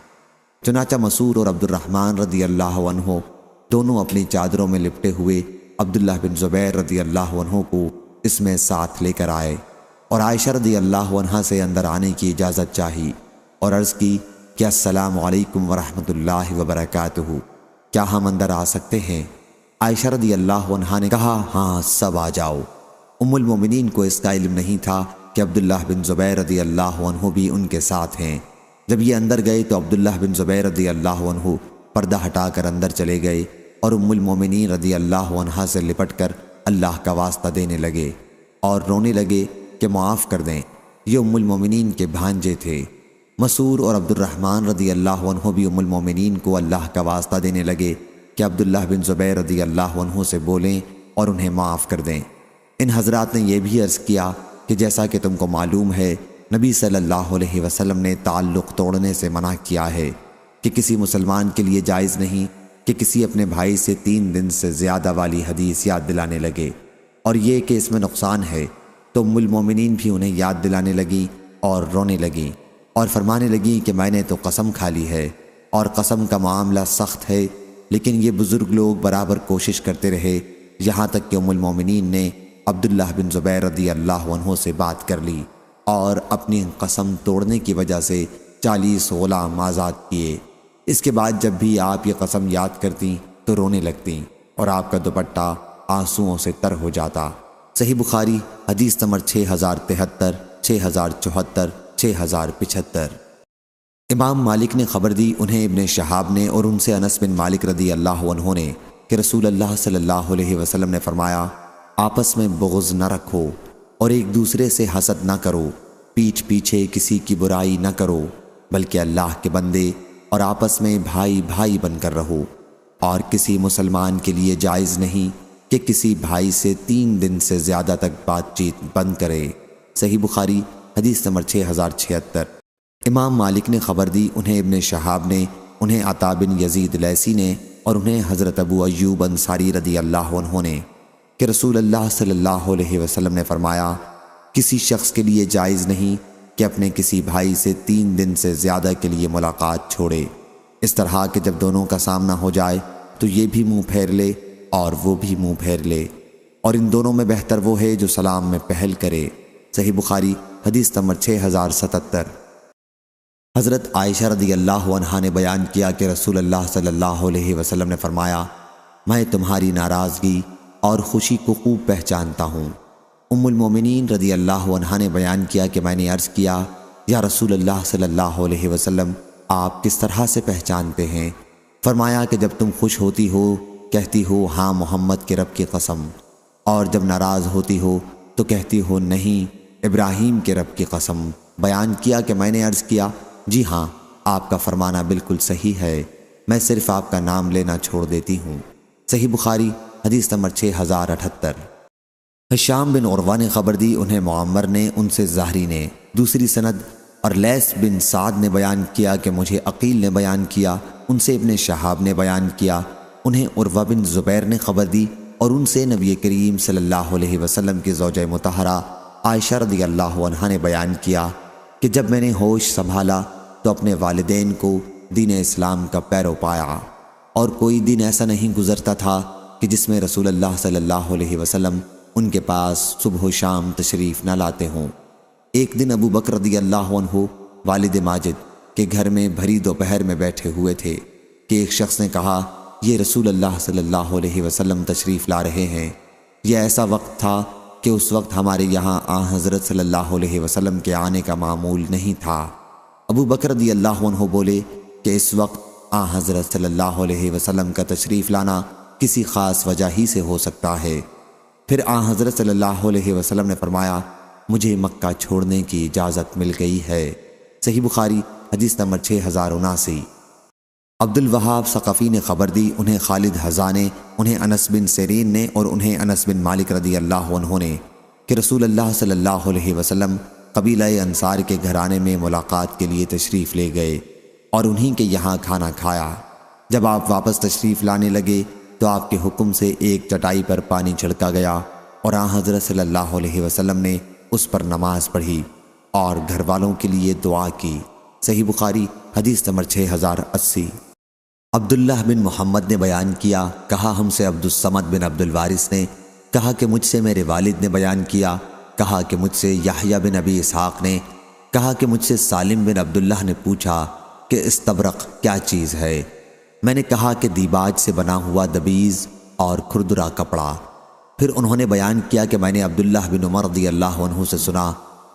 چنانچہ مسعور اور عبد الرحمن رضی اللہ عنہ دونوں اپنی چادروں میں لپٹے ہوئے عبداللہ بن زبیر رضی اللہ عنہ کو اس میں ساتھ لے کر آئے اور عائشہ رضی اللہ عنہا سے اندر آنے کی اجازت چاہی اور عرض کی کہ السلام علیکم ورحمۃ اللہ وبرکاتہ، کیا ہم اندر آ سکتے ہیں؟ عائشہ رضی اللہ عنہا نے کہا، ہاں سب آ جاؤ۔ ام المومنین کو اس کا علم نہیں تھا کہ عبداللہ بن زبیر رضی اللہ عنہ بھی ان کے ساتھ ہیں۔ جب یہ اندر گئے تو عبداللہ بن زبیر رضی اللہ عنہ پردہ ہٹا کر اندر چلے گئے اور ام المومنین رضی اللہ عنہا سے لپٹ کر اللہ کا واسطہ دینے لگے اور رونے لگے کہ معاف کر دیں۔ یہ ام المومنین کے بھانجے تھے۔ مسعور اور عبد الرحمن رضی اللہ عنہ بھی ام المومنین کو اللہ کا واسطہ دینے لگے کہ عبداللہ بن زبیر رضی اللہ عنہ سے بولیں اور انہیں معاف کر دیں۔ ان حضرات نے یہ بھی عرض کیا کہ جیسا کہ تم کو معلوم ہے، نبی صلی اللہ علیہ وسلم نے تعلق توڑنے سے منع کیا ہے کہ کسی مسلمان کے لیے جائز نہیں کہ کسی اپنے بھائی سے 3 دن سے زیادہ والی حدیث یاد دلانے لگے، اور یہ کہ اس میں نقصان ہے۔ تو ام المومنین بھی انہیں یاد دلانے لگیں اور رونے لگیں اور فرمانے لگیں کہ میں نے تو قسم کھا لی ہے، اور قسم کا معاملہ سخت ہے، لیکن یہ بزرگ لوگ برابر کوشش کرتے رہے، یہاں تک کہ ام المومنین نے عبداللہ بن زبیر رضی اللہ عنہ سے بات کر لی اور اپنی قسم توڑنے کی وجہ سے 40 غلام آزاد کیے۔ اس کے بعد جب بھی آپ یہ قسم یاد کرتی تو رونے لگتیں اور آپ کا دوپٹہ آنسوؤں سے تر ہو جاتا۔ صحیح بخاری حدیث نمبر 6073، 6074، 6075۔ امام مالک نے خبر دی، انہیں ابن شہاب نے اور ان سے انس بن مالک رضی اللہ عنہ نے کہ رسول اللہ صلی اللہ علیہ وسلم نے فرمایا، آپس میں بغض نہ رکھو اور ایک دوسرے سے حسد نہ کرو، پیٹھ پیچھے کسی کی برائی نہ کرو، بلکہ اللہ کے بندے اور آپس میں بھائی بھائی بن کر رہو، اور کسی مسلمان کے لیے جائز نہیں کہ کسی بھائی سے 3 دن سے زیادہ تک بات چیت بند کرے۔ صحیح بخاری حدیث نمبر 6076۔ امام مالک نے خبر دی، انہیں ابن شہاب نے، انہیں عطا بن یزید لیثی نے اور انہیں حضرت ابو ایوب انصاری رضی اللہ عنہ نے کہ رسول اللہ صلی اللہ علیہ وسلم نے فرمایا، کسی شخص کے لیے جائز نہیں کہ اپنے کسی بھائی سے 3 دن سے زیادہ کے لیے ملاقات چھوڑے، اس طرح کہ جب دونوں کا سامنا ہو جائے تو یہ بھی منہ پھیر لے اور وہ بھی منہ پھیر لے، اور ان دونوں میں بہتر وہ ہے جو سلام میں پہل کرے۔ صحیح بخاری حدیث نمبر 6077۔ حضرت عائشہ رضی اللہ عنہا نے بیان کیا کہ رسول اللہ صلی اللہ علیہ وسلم نے فرمایا، میں تمہاری ناراضگی اور خوشی کو خوب پہچانتا ہوں۔ ام المومنین رضی اللہ عنہا نے بیان کیا کہ میں نے عرض کیا، یا رسول اللہ صلی اللہ علیہ وسلم، آپ کس طرح سے پہچانتے ہیں؟ فرمایا کہ جب تم خوش ہوتی ہو کہتی ہو ہاں محمد کے رب کی قسم، اور جب ناراض ہوتی ہو تو کہتی ہو نہیں ابراہیم کے رب کی قسم۔ بیان کیا کہ میں نے عرض کیا، جی ہاں، آپ کا فرمانا بالکل صحیح ہے، میں صرف آپ کا نام لینا چھوڑ دیتی ہوں۔ صحیح بخاری حدیث نمبر 6078۔ ہشام بن عروہ نے خبر دی، انہیں معمر نے، ان سے زہری نے، دوسری سند، اور لیث بن سعد نے بیان کیا کہ مجھے عقیل نے بیان کیا، ان سے ابن شہاب نے بیان کیا، انہیں عروہ بن زبیر نے خبر دی، اور ان سے نبی کریم صلی اللہ علیہ وسلم کی زوجہ مطہرہ عائشہ رضی اللہ عنہا نے بیان کیا کہ جب میں نے ہوش سنبھالا تو اپنے والدین کو دین اسلام کا پیرو پایا، اور کوئی دن ایسا نہیں گزرتا تھا کہ جس میں رسول اللہ صلی اللہ علیہ وسلم ان کے پاس صبح و شام تشریف نہ لاتے ہوں۔ ایک دن ابو بکر رضی اللہ عنہ والد ماجد کے گھر میں بھری دوپہر میں بیٹھے ہوئے تھے کہ ایک شخص نے کہا، یہ رسول اللہ صلی اللہ علیہ وسلم تشریف لا رہے ہیں۔ یہ ایسا وقت تھا کہ اس وقت ہمارے یہاں حضرت صلی اللہ علیہ وسلم کے آنے کا معمول نہیں تھا۔ ابو بکر رضی اللہ عنہ بولے کہ اس وقت حضرت صلی اللہ علیہ وسلم کا تشریف لانا کسی خاص وجہ ہی سے ہو سکتا ہے۔ پھر حضرت صلی اللہ علیہ وسلم نے فرمایا، مجھے مکہ چھوڑنے کی اجازت مل گئی ہے۔ صحیح بخاری حدیث نمبر 6079۔ عبد الوہاب ثقفی نے خبر دی، انہیں خالد حذا نے، انہیں انس بن سیرین نے، اور انہیں انس بن مالک رضی اللہ عنہ نے کہ رسول اللہ صلی اللہ علیہ وسلم قبیلہ انصار کے گھرانے میں ملاقات کے لیے تشریف لے گئے اور انہی کے یہاں کھانا کھایا۔ جب آپ واپس تشریف لانے لگے تو آپ کے حکم سے ایک چٹائی پر پانی چھڑکا گیا اور حضرت صلی اللہ علیہ وسلم نے اس پر نماز پڑھی اور گھر والوں کے لیے دعا کی۔ صحیح بخاری حدیث نمبر 6080۔ عبداللہ بن محمد نے بیان کیا، کہا ہم سے عبد الصمد بن عبد الوارث نے، کہا کہ مجھ سے میرے والد نے بیان کیا، کہا کہ مجھ سے یحییٰ بن ابی اسحاق نے، کہا کہ مجھ سے سالم بن عبداللہ نے پوچھا کہ استبرق کیا چیز ہے؟ میں نے کہا کہ دیباج سے بنا ہوا دبیز اور کھردرا کپڑا۔ پھر انہوں نے بیان کیا کہ میں نے عبداللہ بن عمر رضی اللہ عنہ سے سنا،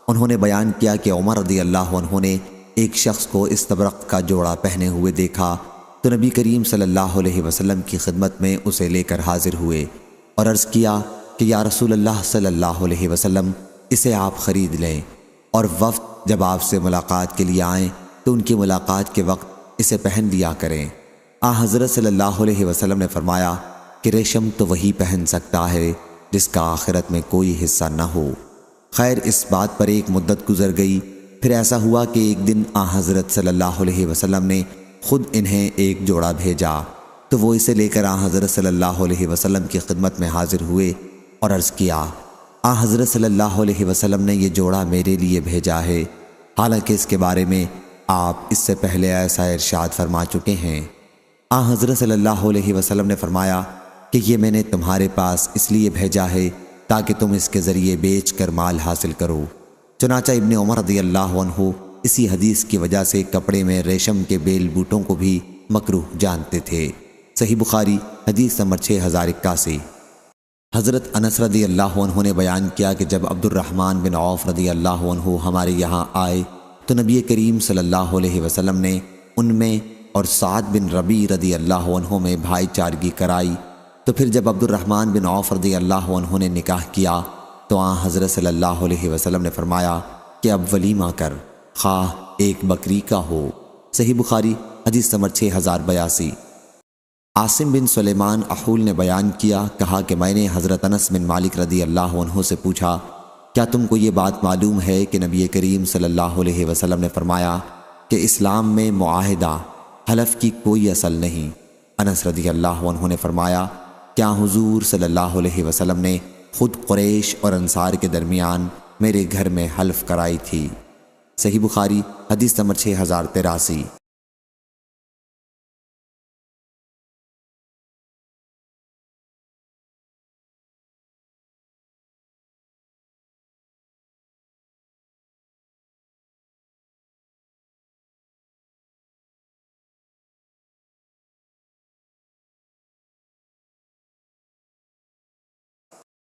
انہوں نے بیان کیا کہ عمر رضی اللہ عنہ نے ایک شخص کو استبرق کا جوڑا پہنے ہوئے دیکھا تو نبی کریم صلی اللہ علیہ وسلم کی خدمت میں اسے لے کر حاضر ہوئے اور عرض کیا کہ یا رسول اللہ صلی اللہ علیہ وسلم، اسے آپ خرید لیں، اور وفد جب آپ سے ملاقات کے لیے آئیں تو ان کی ملاقات کے وقت اسے پہن لیا کریں۔ حضرت صلی اللہ علیہ وسلم نے فرمایا کہ ریشم تو وہی پہن سکتا ہے جس کا آخرت میں کوئی حصہ نہ ہو۔ خیر، اس بات پر ایک مدت گزر گئی، پھر ایسا ہوا کہ ایک دن حضرت صلی اللہ علیہ وسلم نے خود انہیں ایک جوڑا بھیجا تو وہ اسے لے کر حضرت صلی اللہ علیہ وسلم کی خدمت میں حاضر ہوئے اور عرض کیا، حضرت صلی اللہ علیہ وسلم نے یہ جوڑا میرے لیے بھیجا ہے، حالانکہ اس کے بارے میں آپ اس سے پہلے ایسا ارشاد فرما چکے ہیں۔ حضرت صلی اللہ علیہ وسلم نے فرمایا کہ یہ میں نے تمہارے پاس اس لیے بھیجا ہے تاکہ تم اس کے ذریعے بیچ کر مال حاصل کرو۔ چنانچہ ابن عمر رضی اللہ عنہ اسی حدیث کی وجہ سے کپڑے میں ریشم کے بیل بوٹوں کو بھی مکروہ جانتے تھے۔ صحیح بخاری حدیث نمبر 6081۔ حضرت انس رضی اللہ عنہ نے بیان کیا کہ جب عبد الرحمن بن عوف رضی اللہ عنہ ہمارے یہاں آئے تو نبی کریم صلی اللہ علیہ وسلم نے ان میں اور سعد بن ربیع رضی اللہ عنہ میں بھائی چارگی کرائی، تو پھر جب عبد الرحمن بن عوف رضی اللہ عنہ نے نکاح کیا تو حضرت صلی اللہ علیہ وسلم نے فرمایا کہ اب ولیمہ کر، خواہ ایک بکری کا ہو۔ صحیح بخاری حدیث نمبر 6082۔ عاصم بن سلیمان احول نے بیان کیا، کہا کہ میں نے حضرت انس بن مالک رضی اللہ عنہ سے پوچھا، کیا تم کو یہ بات معلوم ہے کہ نبی کریم صلی اللہ علیہ وسلم نے فرمایا کہ اسلام میں معاہدہ حلف کی کوئی اصل نہیں؟ انس رضی اللہ عنہ نے فرمایا، کیا حضور صلی اللہ علیہ وسلم نے خود قریش اور انصار کے درمیان میرے گھر میں حلف کرائی تھی؟ صحیح بخاری حدیث نمبر 6083۔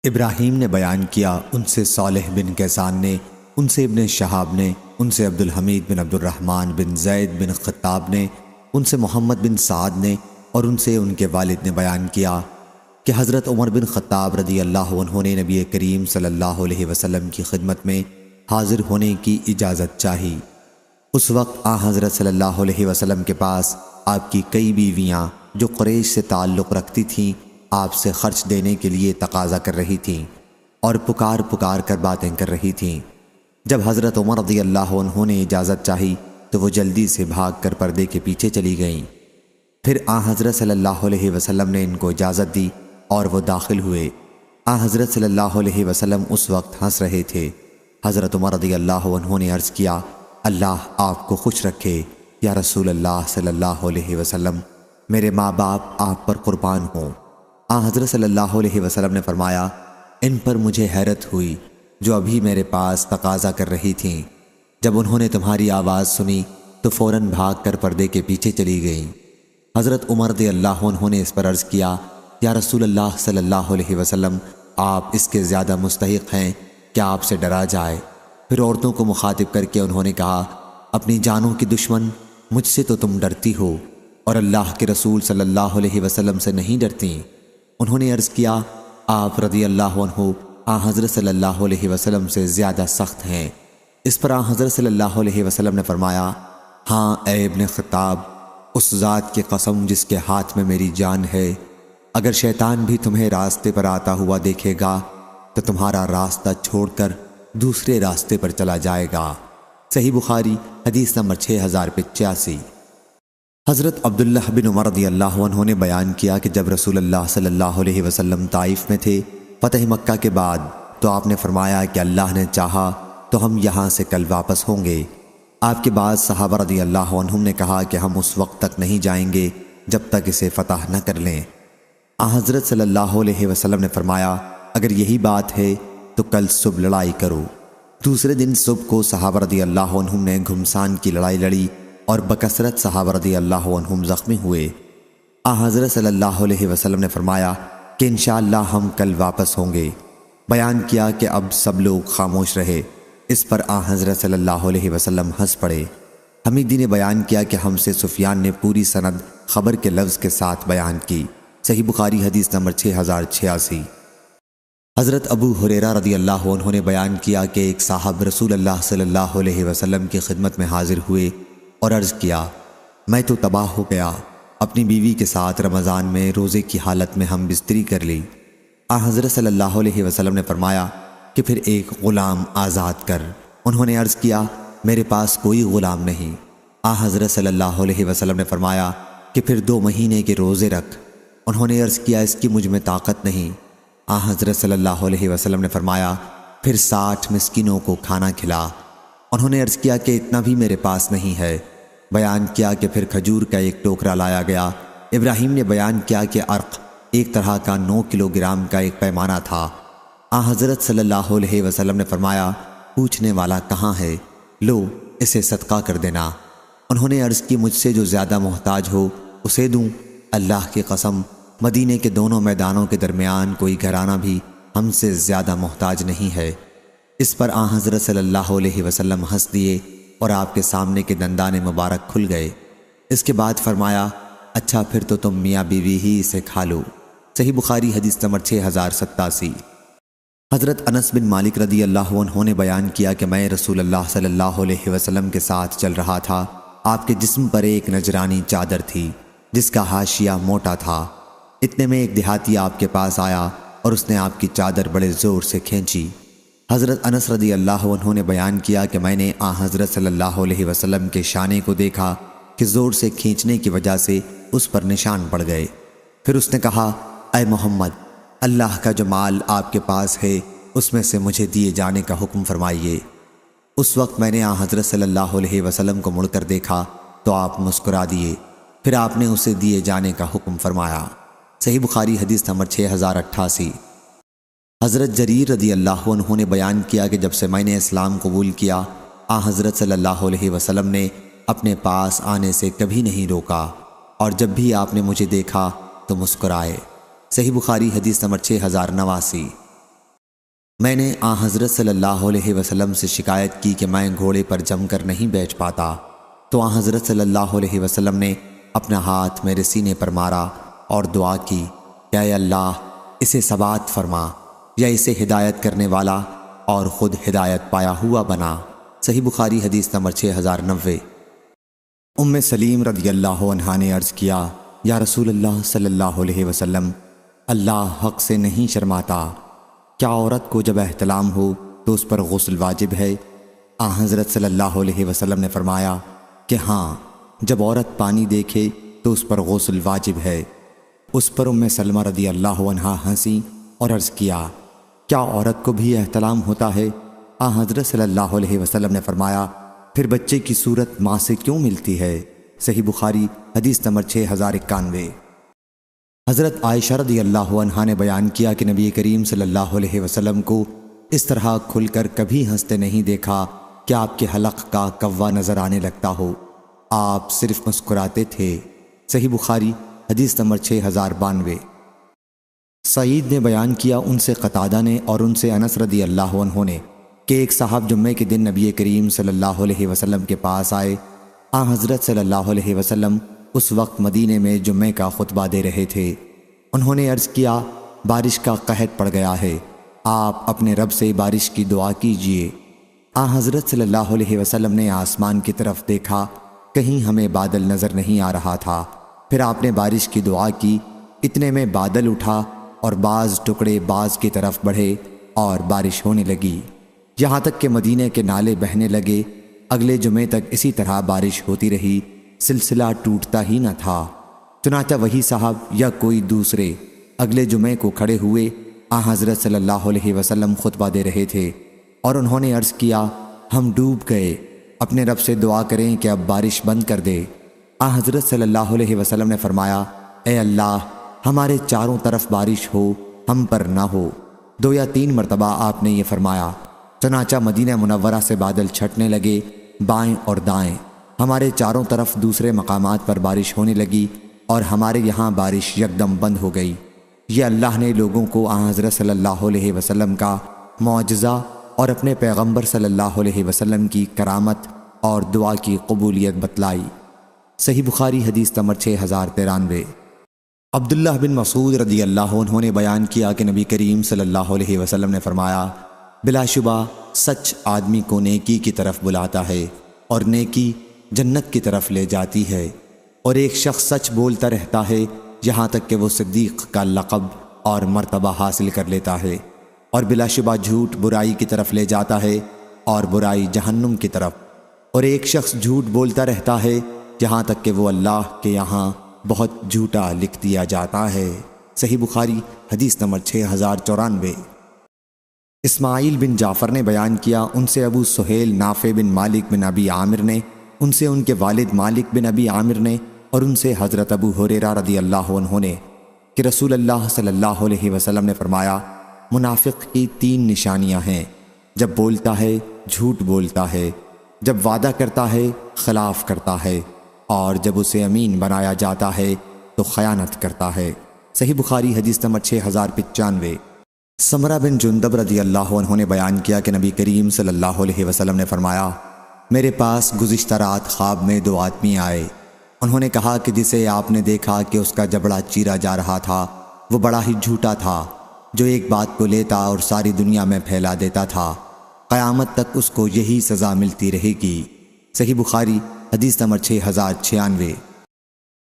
ابراہیم نے بیان کیا، ان سے صالح بن کیسان نے، ان سے ابن شہاب نے، ان سے عبد الحمید بن عبد الرحمن بن زید بن خطاب نے، ان سے محمد بن سعد نے، اور ان سے ان کے والد نے بیان کیا کہ حضرت عمر بن خطاب رضی اللہ عنہ نے نبی کریم صلی اللہ علیہ وسلم کی خدمت میں حاضر ہونے کی اجازت چاہی۔ اس وقت حضرت صلی اللہ علیہ وسلم کے پاس آپ کی کئی بیویاں جو قریش سے تعلق رکھتی تھیں آپ سے خرچ دینے کے لیے تقاضا کر رہی تھیں اور پکار پکار کر باتیں کر رہی تھیں۔ جب حضرت عمر رضی اللہ عنہ نے اجازت چاہی تو وہ جلدی سے بھاگ کر پردے کے پیچھے چلی گئیں۔ پھر حضرت صلی اللہ علیہ وسلم نے ان کو اجازت دی اور وہ داخل ہوئے۔ حضرت صلی اللہ علیہ وسلم اس وقت ہنس رہے تھے۔ حضرت عمر رضی اللہ عنہ نے عرض کیا، اللہ آپ کو خوش رکھے یا رسول اللہ صلی اللہ علیہ وسلم، میرے ماں باپ آپ پر قربان ہوں۔ حضرت صلی اللہ علیہ وسلم نے فرمایا، ان پر مجھے حیرت ہوئی جو ابھی میرے پاس تقاضا کر رہی تھیں۔ جب انہوں نے تمہاری آواز سنی تو فوراً بھاگ کر پردے کے پیچھے چلی گئیں۔ حضرت عمر رضی اللہ عنہ نے اس پر عرض کیا، یا رسول اللہ صلی اللہ علیہ وسلم، آپ اس کے زیادہ مستحق ہیں کہ آپ سے ڈرا جائے۔ پھر عورتوں کو مخاطب کر کے انہوں نے کہا، اپنی جانوں کی دشمن مجھ سے تو تم ڈرتی ہو اور اللہ کے رسول صلی اللہ علیہ وسلم سے نہیں ڈرتی۔ انہوں نے عرض کیا، آپ رضی اللہ عنہ حضرت صلی اللہ علیہ وسلم سے زیادہ سخت ہیں۔ اس پر حضرت صلی اللہ علیہ وسلم نے فرمایا، ہاں اے ابن خطاب، اس ذات کی قسم جس کے ہاتھ میں میری جان ہے، اگر شیطان بھی تمہیں راستے پر آتا ہوا دیکھے گا تو تمہارا راستہ چھوڑ کر دوسرے راستے پر چلا جائے گا۔ صحیح بخاری حدیث نمبر 6085۔ حضرت عبداللہ بن عمر رضی اللہ عنہ نے بیان کیا کہ جب رسول اللہ صلی اللہ علیہ وسلم طائف میں تھے فتح مکہ کے بعد، تو آپ نے فرمایا کہ اللہ نے چاہا تو ہم یہاں سے کل واپس ہوں گے۔ آپ کے بعد صحابہ رضی اللہ عنہم نے کہا کہ ہم اس وقت تک نہیں جائیں گے جب تک اسے فتح نہ کر لیں۔ حضرت صلی اللہ علیہ وسلم نے فرمایا، اگر یہی بات ہے تو کل صبح لڑائی کرو۔ دوسرے دن صبح کو صحابہ رضی اللہ عنہم نے گھمسان کی لڑائی لڑی اور بکثرت صحابہ رضی اللہ عنہم زخمی ہوئے۔ حضرت صلی اللہ علیہ وسلم نے فرمایا کہ انشاءاللہ ہم کل واپس ہوں گے۔ بیان کیا کہ اب سب لوگ خاموش رہے۔ اس پر حضرت صلی اللہ علیہ وسلم ہنس پڑے۔ حمیدی نے بیان کیا کہ ہم سے سفیان نے پوری سند خبر کے لفظ کے ساتھ بیان کی۔ صحیح بخاری حدیث نمبر 6086۔ حضرت ابو ہریرہ رضی اللہ عنہ نے بیان کیا کہ ایک صاحب رسول اللہ صلی اللہ علیہ وسلم کی خدمت میں حاضر ہوئے اور عرض کیا، میں تو تباہ ہو گیا، اپنی بیوی کے ساتھ رمضان میں روزے کی حالت میں ہم بستری کر لی۔ حضرت صلی اللہ علیہ وسلم نے فرمایا کہ پھر ایک غلام آزاد کر۔ انہوں نے عرض کیا، میرے پاس کوئی غلام نہیں۔ حضرت صلی اللہ علیہ وسلم نے فرمایا کہ پھر 2 مہینے کے روزے رکھ۔ انہوں نے عرض کیا، اس کی مجھ میں طاقت نہیں۔ حضرت صلی اللہ علیہ وسلم نے فرمایا، پھر 60 مسکینوں کو کھانا کھلا۔ انہوں نے عرض کیا کہ اتنا بھی میرے پاس نہیں ہے۔ بیان کیا کہ پھر کھجور کا ایک ٹوکرا لایا گیا۔ ابراہیم نے بیان کیا کہ عرق ایک طرح کا 9 کلو گرام کا ایک پیمانہ تھا۔ حضرت صلی اللہ علیہ وسلم نے فرمایا، پوچھنے والا کہاں ہے؟ لو اسے صدقہ کر دینا۔ انہوں نے عرض کی، مجھ سے جو زیادہ محتاج ہو اسے دوں؟ اللہ کی قسم، مدینے کے دونوں میدانوں کے درمیان کوئی گھرانہ بھی ہم سے زیادہ محتاج نہیں ہے۔ اس پر حضرت صلی اللہ علیہ وسلم ہنس دیے اور آپ کے سامنے کے دندان مبارک کھل گئے۔ اس کے بعد فرمایا، اچھا پھر تو تم میاں بیوی ہی اسے کھا لو۔ صحیح بخاری حدیث نمبر 6087۔ حضرت انس بن مالک رضی اللہ عنہ نے بیان کیا کہ میں رسول اللہ صلی اللہ علیہ وسلم کے ساتھ چل رہا تھا۔ آپ کے جسم پر ایک نجرانی چادر تھی جس کا حاشیہ موٹا تھا۔ اتنے میں ایک دیہاتی آپ کے پاس آیا اور اس نے آپ کی چادر بڑے زور سے کھینچی۔ حضرت انس رضی اللہ عنہ نے بیان کیا کہ میں نے حضرت صلی اللہ علیہ وسلم کے شانے کو دیکھا کہ زور سے کھینچنے کی وجہ سے اس پر نشان پڑ گئے۔ پھر اس نے کہا، اے محمد، اللہ کا جو مال آپ کے پاس ہے اس میں سے مجھے دیے جانے کا حکم فرمائیے۔ اس وقت میں نے حضرت صلی اللہ علیہ وسلم کو مڑ کر دیکھا تو آپ مسکرا دیے۔ پھر آپ نے اسے دیے جانے کا حکم فرمایا۔ صحیح بخاری حدیث نمبر 6088۔ حضرت جریر رضی اللہ عنہ نے بیان کیا کہ جب سے میں نے اسلام قبول کیا، حضرت صلی اللہ علیہ وسلم نے اپنے پاس آنے سے کبھی نہیں روکا، اور جب بھی آپ نے مجھے دیکھا تو مسکرائے۔ صحیح بخاری حدیث نمبر 6089۔ میں نے حضرت صلی اللہ علیہ وسلم سے شکایت کی کہ میں گھوڑے پر جم کر نہیں بیٹھ پاتا، تو حضرت صلی اللہ علیہ وسلم نے اپنا ہاتھ میرے سینے پر مارا اور دعا کی کہ اے اللہ اسے ثبات فرما یا اسے ہدایت کرنے والا اور خود ہدایت پایا ہوا بنا۔ صحیح بخاری حدیث نمبر 6090۔ ام سلیم رضی اللہ عنہا نے عرض کیا، یا رسول اللہ صلی اللہ علیہ وسلم، اللہ حق سے نہیں شرماتا۔ کیا عورت کو جب احتلام ہو تو اس پر غسل واجب ہے؟ حضرت صلی اللہ علیہ وسلم نے فرمایا کہ ہاں، جب عورت پانی دیکھے تو اس پر غسل واجب ہے۔ اس پر ام سلمہ رضی اللہ عنہا ہنسی اور عرض کیا، کیا عورت کو بھی احتلام ہوتا ہے؟ حضرت صلی اللہ علیہ وسلم نے فرمایا، پھر بچے کی صورت ماں سے کیوں ملتی ہے؟ صحیح بخاری حدیث نمبر 6091۔ حضرت عائشہ رضی اللہ عنہا نے بیان کیا کہ نبی کریم صلی اللہ علیہ وسلم کو اس طرح کھل کر کبھی ہنستے نہیں دیکھا کہ آپ کے حلق کا کوا نظر آنے لگتا ہو، آپ صرف مسکراتے تھے۔ صحیح بخاری حدیث نمبر 6092۔ سعید نے بیان کیا، ان سے قتادہ نے اور ان سے انس رضی اللہ عنہ نے، کہ ایک صاحب جمعے کے دن نبی کریم صلی اللہ علیہ وسلم کے پاس آئے۔ حضرت صلی اللہ علیہ وسلم اس وقت مدینے میں جمعے کا خطبہ دے رہے تھے۔ انہوں نے عرض کیا، بارش کا قحط پڑ گیا ہے، آپ اپنے رب سے بارش کی دعا کیجئے۔ حضرت صلی اللہ علیہ وسلم نے آسمان کی طرف دیکھا، کہیں ہمیں بادل نظر نہیں آ رہا تھا۔ پھر آپ نے بارش کی دعا کی، اتنے میں بادل اٹھا اور بعض ٹکڑے بعض کی طرف بڑھے اور بارش ہونے لگی، یہاں تک کہ مدینے کے نالے بہنے لگے۔ اگلے جمعے تک اسی طرح بارش ہوتی رہی، سلسلہ ٹوٹتا ہی نہ تھا۔ چنانچہ وہی صاحب یا کوئی دوسرے اگلے جمعے کو کھڑے ہوئے، حضرت صلی اللہ علیہ وسلم خطبہ دے رہے تھے، اور انہوں نے عرض کیا، ہم ڈوب گئے، اپنے رب سے دعا کریں کہ اب بارش بند کر دے۔ حضرت صلی اللہ علیہ وسلم نے فرمایا، اے اللہ، ہمارے چاروں طرف بارش ہو، ہم پر نہ ہو۔ 2 یا 3 مرتبہ آپ نے یہ فرمایا۔ چنانچہ مدینہ منورہ سے بادل چھٹنے لگے، بائیں اور دائیں، ہمارے چاروں طرف دوسرے مقامات پر بارش ہونے لگی، اور ہمارے یہاں بارش یکدم بند ہو گئی۔ یہ اللہ نے لوگوں کو حضرت صلی اللہ علیہ وسلم کا معجزہ اور اپنے پیغمبر صلی اللہ علیہ وسلم کی کرامت اور دعا کی قبولیت بتلائی۔ صحیح بخاری حدیث نمبر 6093۔ عبداللہ بن مسعود رضی اللہ عنہ نے بیان کیا کہ نبی کریم صلی اللہ علیہ وسلم نے فرمایا، بلا شبہ سچ آدمی کو نیکی کی طرف بلاتا ہے، اور نیکی جنت کی طرف لے جاتی ہے، اور ایک شخص سچ بولتا رہتا ہے یہاں تک کہ وہ صدیق کا لقب اور مرتبہ حاصل کر لیتا ہے، اور بلا شبہ جھوٹ برائی کی طرف لے جاتا ہے، اور برائی جہنم کی طرف، اور ایک شخص جھوٹ بولتا رہتا ہے یہاں تک کہ وہ اللہ کے یہاں بہت جھوٹا لکھ دیا جاتا ہے۔ صحیح بخاری حدیث نمبر 6094۔ اسماعیل بن جعفر نے بیان کیا، ان سے ابو سہیل نافع بن مالک بن ابی عامر نے، ان سے ان کے والد مالک بن ابی عامر نے، اور ان سے حضرت ابو ہریرہ رضی اللہ عنہ نے، کہ رسول اللہ صلی اللہ علیہ وسلم نے فرمایا، منافق کی 3 نشانیاں ہیں، جب بولتا ہے جھوٹ بولتا ہے، جب وعدہ کرتا ہے خلاف کرتا ہے، اور جب اسے امین بنایا جاتا ہے تو خیانت کرتا ہے۔ صحیح بخاری حدیث نمبر 6095۔ سمرہ بن جندب رضی اللہ عنہ نے بیان کیا کہ نبی کریم صلی اللہ علیہ وسلم نے فرمایا، میرے پاس گزشتہ رات خواب میں 2 آدمی آئے، انہوں نے کہا کہ جسے آپ نے دیکھا کہ اس کا جبڑا چیرا جا رہا تھا، وہ بڑا ہی جھوٹا تھا، جو ایک بات کو لیتا اور ساری دنیا میں پھیلا دیتا تھا، قیامت تک اس کو یہی سزا ملتی رہے گی۔ صحیح بخاری حدیث نمبر 6096۔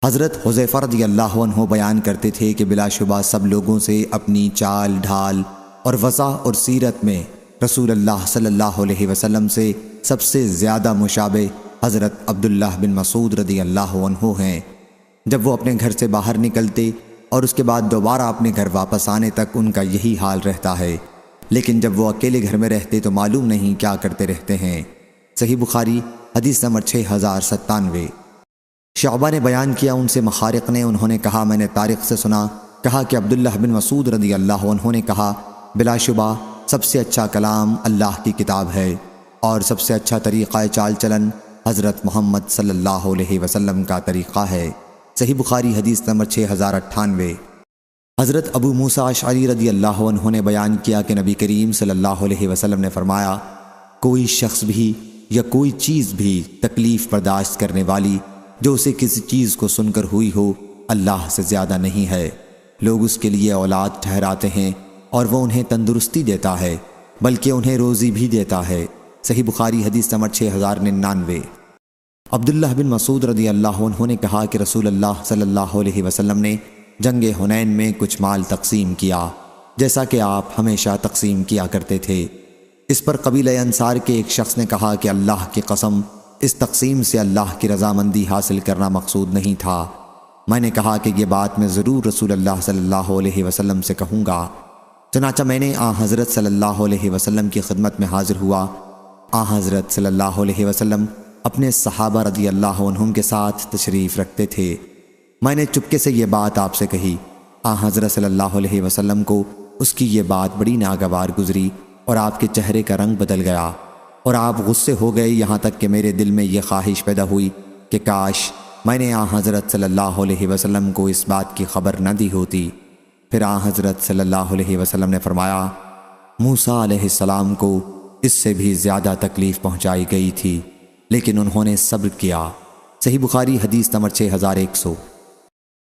حضرت حذیفہ رضی اللہ عنہ بیان کرتے تھے کہ بلا شبہ سب لوگوں سے اپنی چال ڈھال اور وضع اور سیرت میں رسول اللہ صلی اللہ علیہ وسلم سے سب سے زیادہ مشابہ حضرت عبداللہ بن مسعود رضی اللہ عنہ ہیں۔ جب وہ اپنے گھر سے باہر نکلتے اور اس کے بعد دوبارہ اپنے گھر واپس آنے تک ان کا یہی حال رہتا ہے، لیکن جب وہ اکیلے گھر میں رہتے تو معلوم نہیں کیا کرتے رہتے ہیں۔ صحیح بخاری حدیث نمبر 6097۔ شعبہ نے بیان کیا، ان سے مخارق نے، انہوں نے کہا میں نے طارق سے سنا، کہا کہ عبداللہ بن مسعود رضی اللہ عنہ نے کہا، بلا شبہ سب سے اچھا کلام اللہ کی کتاب ہے، اور سب سے اچھا طریقہ چال چلن حضرت محمد صلی اللہ علیہ وسلم کا طریقہ ہے۔ صحیح بخاری حدیث نمبر 6098۔ حضرت ابو موسیٰ اشعری رضی اللہ عنہ نے بیان کیا کہ نبی کریم صلی اللہ علیہ وسلم نے فرمایا، کوئی شخص بھی یا کوئی چیز بھی تکلیف برداشت کرنے والی جو اسے کسی چیز کو سن کر ہوئی ہو، اللہ سے زیادہ نہیں ہے۔ لوگ اس کے لیے اولاد ٹھہراتے ہیں اور وہ انہیں تندرستی دیتا ہے، بلکہ انہیں روزی بھی دیتا ہے۔ صحیح بخاری حدیث نمبر 6099۔ عبداللہ بن مسعود رضی اللہ عنہ نے کہا کہ رسول اللہ صلی اللہ علیہ وسلم نے جنگ حنین میں کچھ مال تقسیم کیا جیسا کہ آپ ہمیشہ تقسیم کیا کرتے تھے۔ اس پر قبیلہ انصار کے ایک شخص نے کہا کہ اللہ کی قسم، اس تقسیم سے اللہ کی رضامندی حاصل کرنا مقصود نہیں تھا۔ میں نے کہا کہ یہ بات میں ضرور رسول اللہ صلی اللہ علیہ وسلم سے کہوں گا۔ چنانچہ میں نے حضرت صلی اللہ علیہ وسلم کی خدمت میں حاضر ہوا۔ حضرت صلی اللہ علیہ وسلم اپنے صحابہ رضی اللہ عنہم کے ساتھ تشریف رکھتے تھے۔ میں نے چپکے سے یہ بات آپ سے کہی۔ حضرت صلی اللہ علیہ وسلم کو اس کی یہ بات بڑی ناگوار گزری اور آپ کے چہرے کا رنگ بدل گیا اور آپ غصے ہو گئے، یہاں تک کہ میرے دل میں یہ خواہش پیدا ہوئی کہ کاش میں نے حضرت صلی اللہ علیہ وسلم کو اس بات کی خبر نہ دی ہوتی۔ پھر حضرت صلی اللہ علیہ وسلم نے فرمایا، موسیٰ علیہ السلام کو اس سے بھی زیادہ تکلیف پہنچائی گئی تھی، لیکن انہوں نے صبر کیا۔ صحیح بخاری حدیث نمبر 6100۔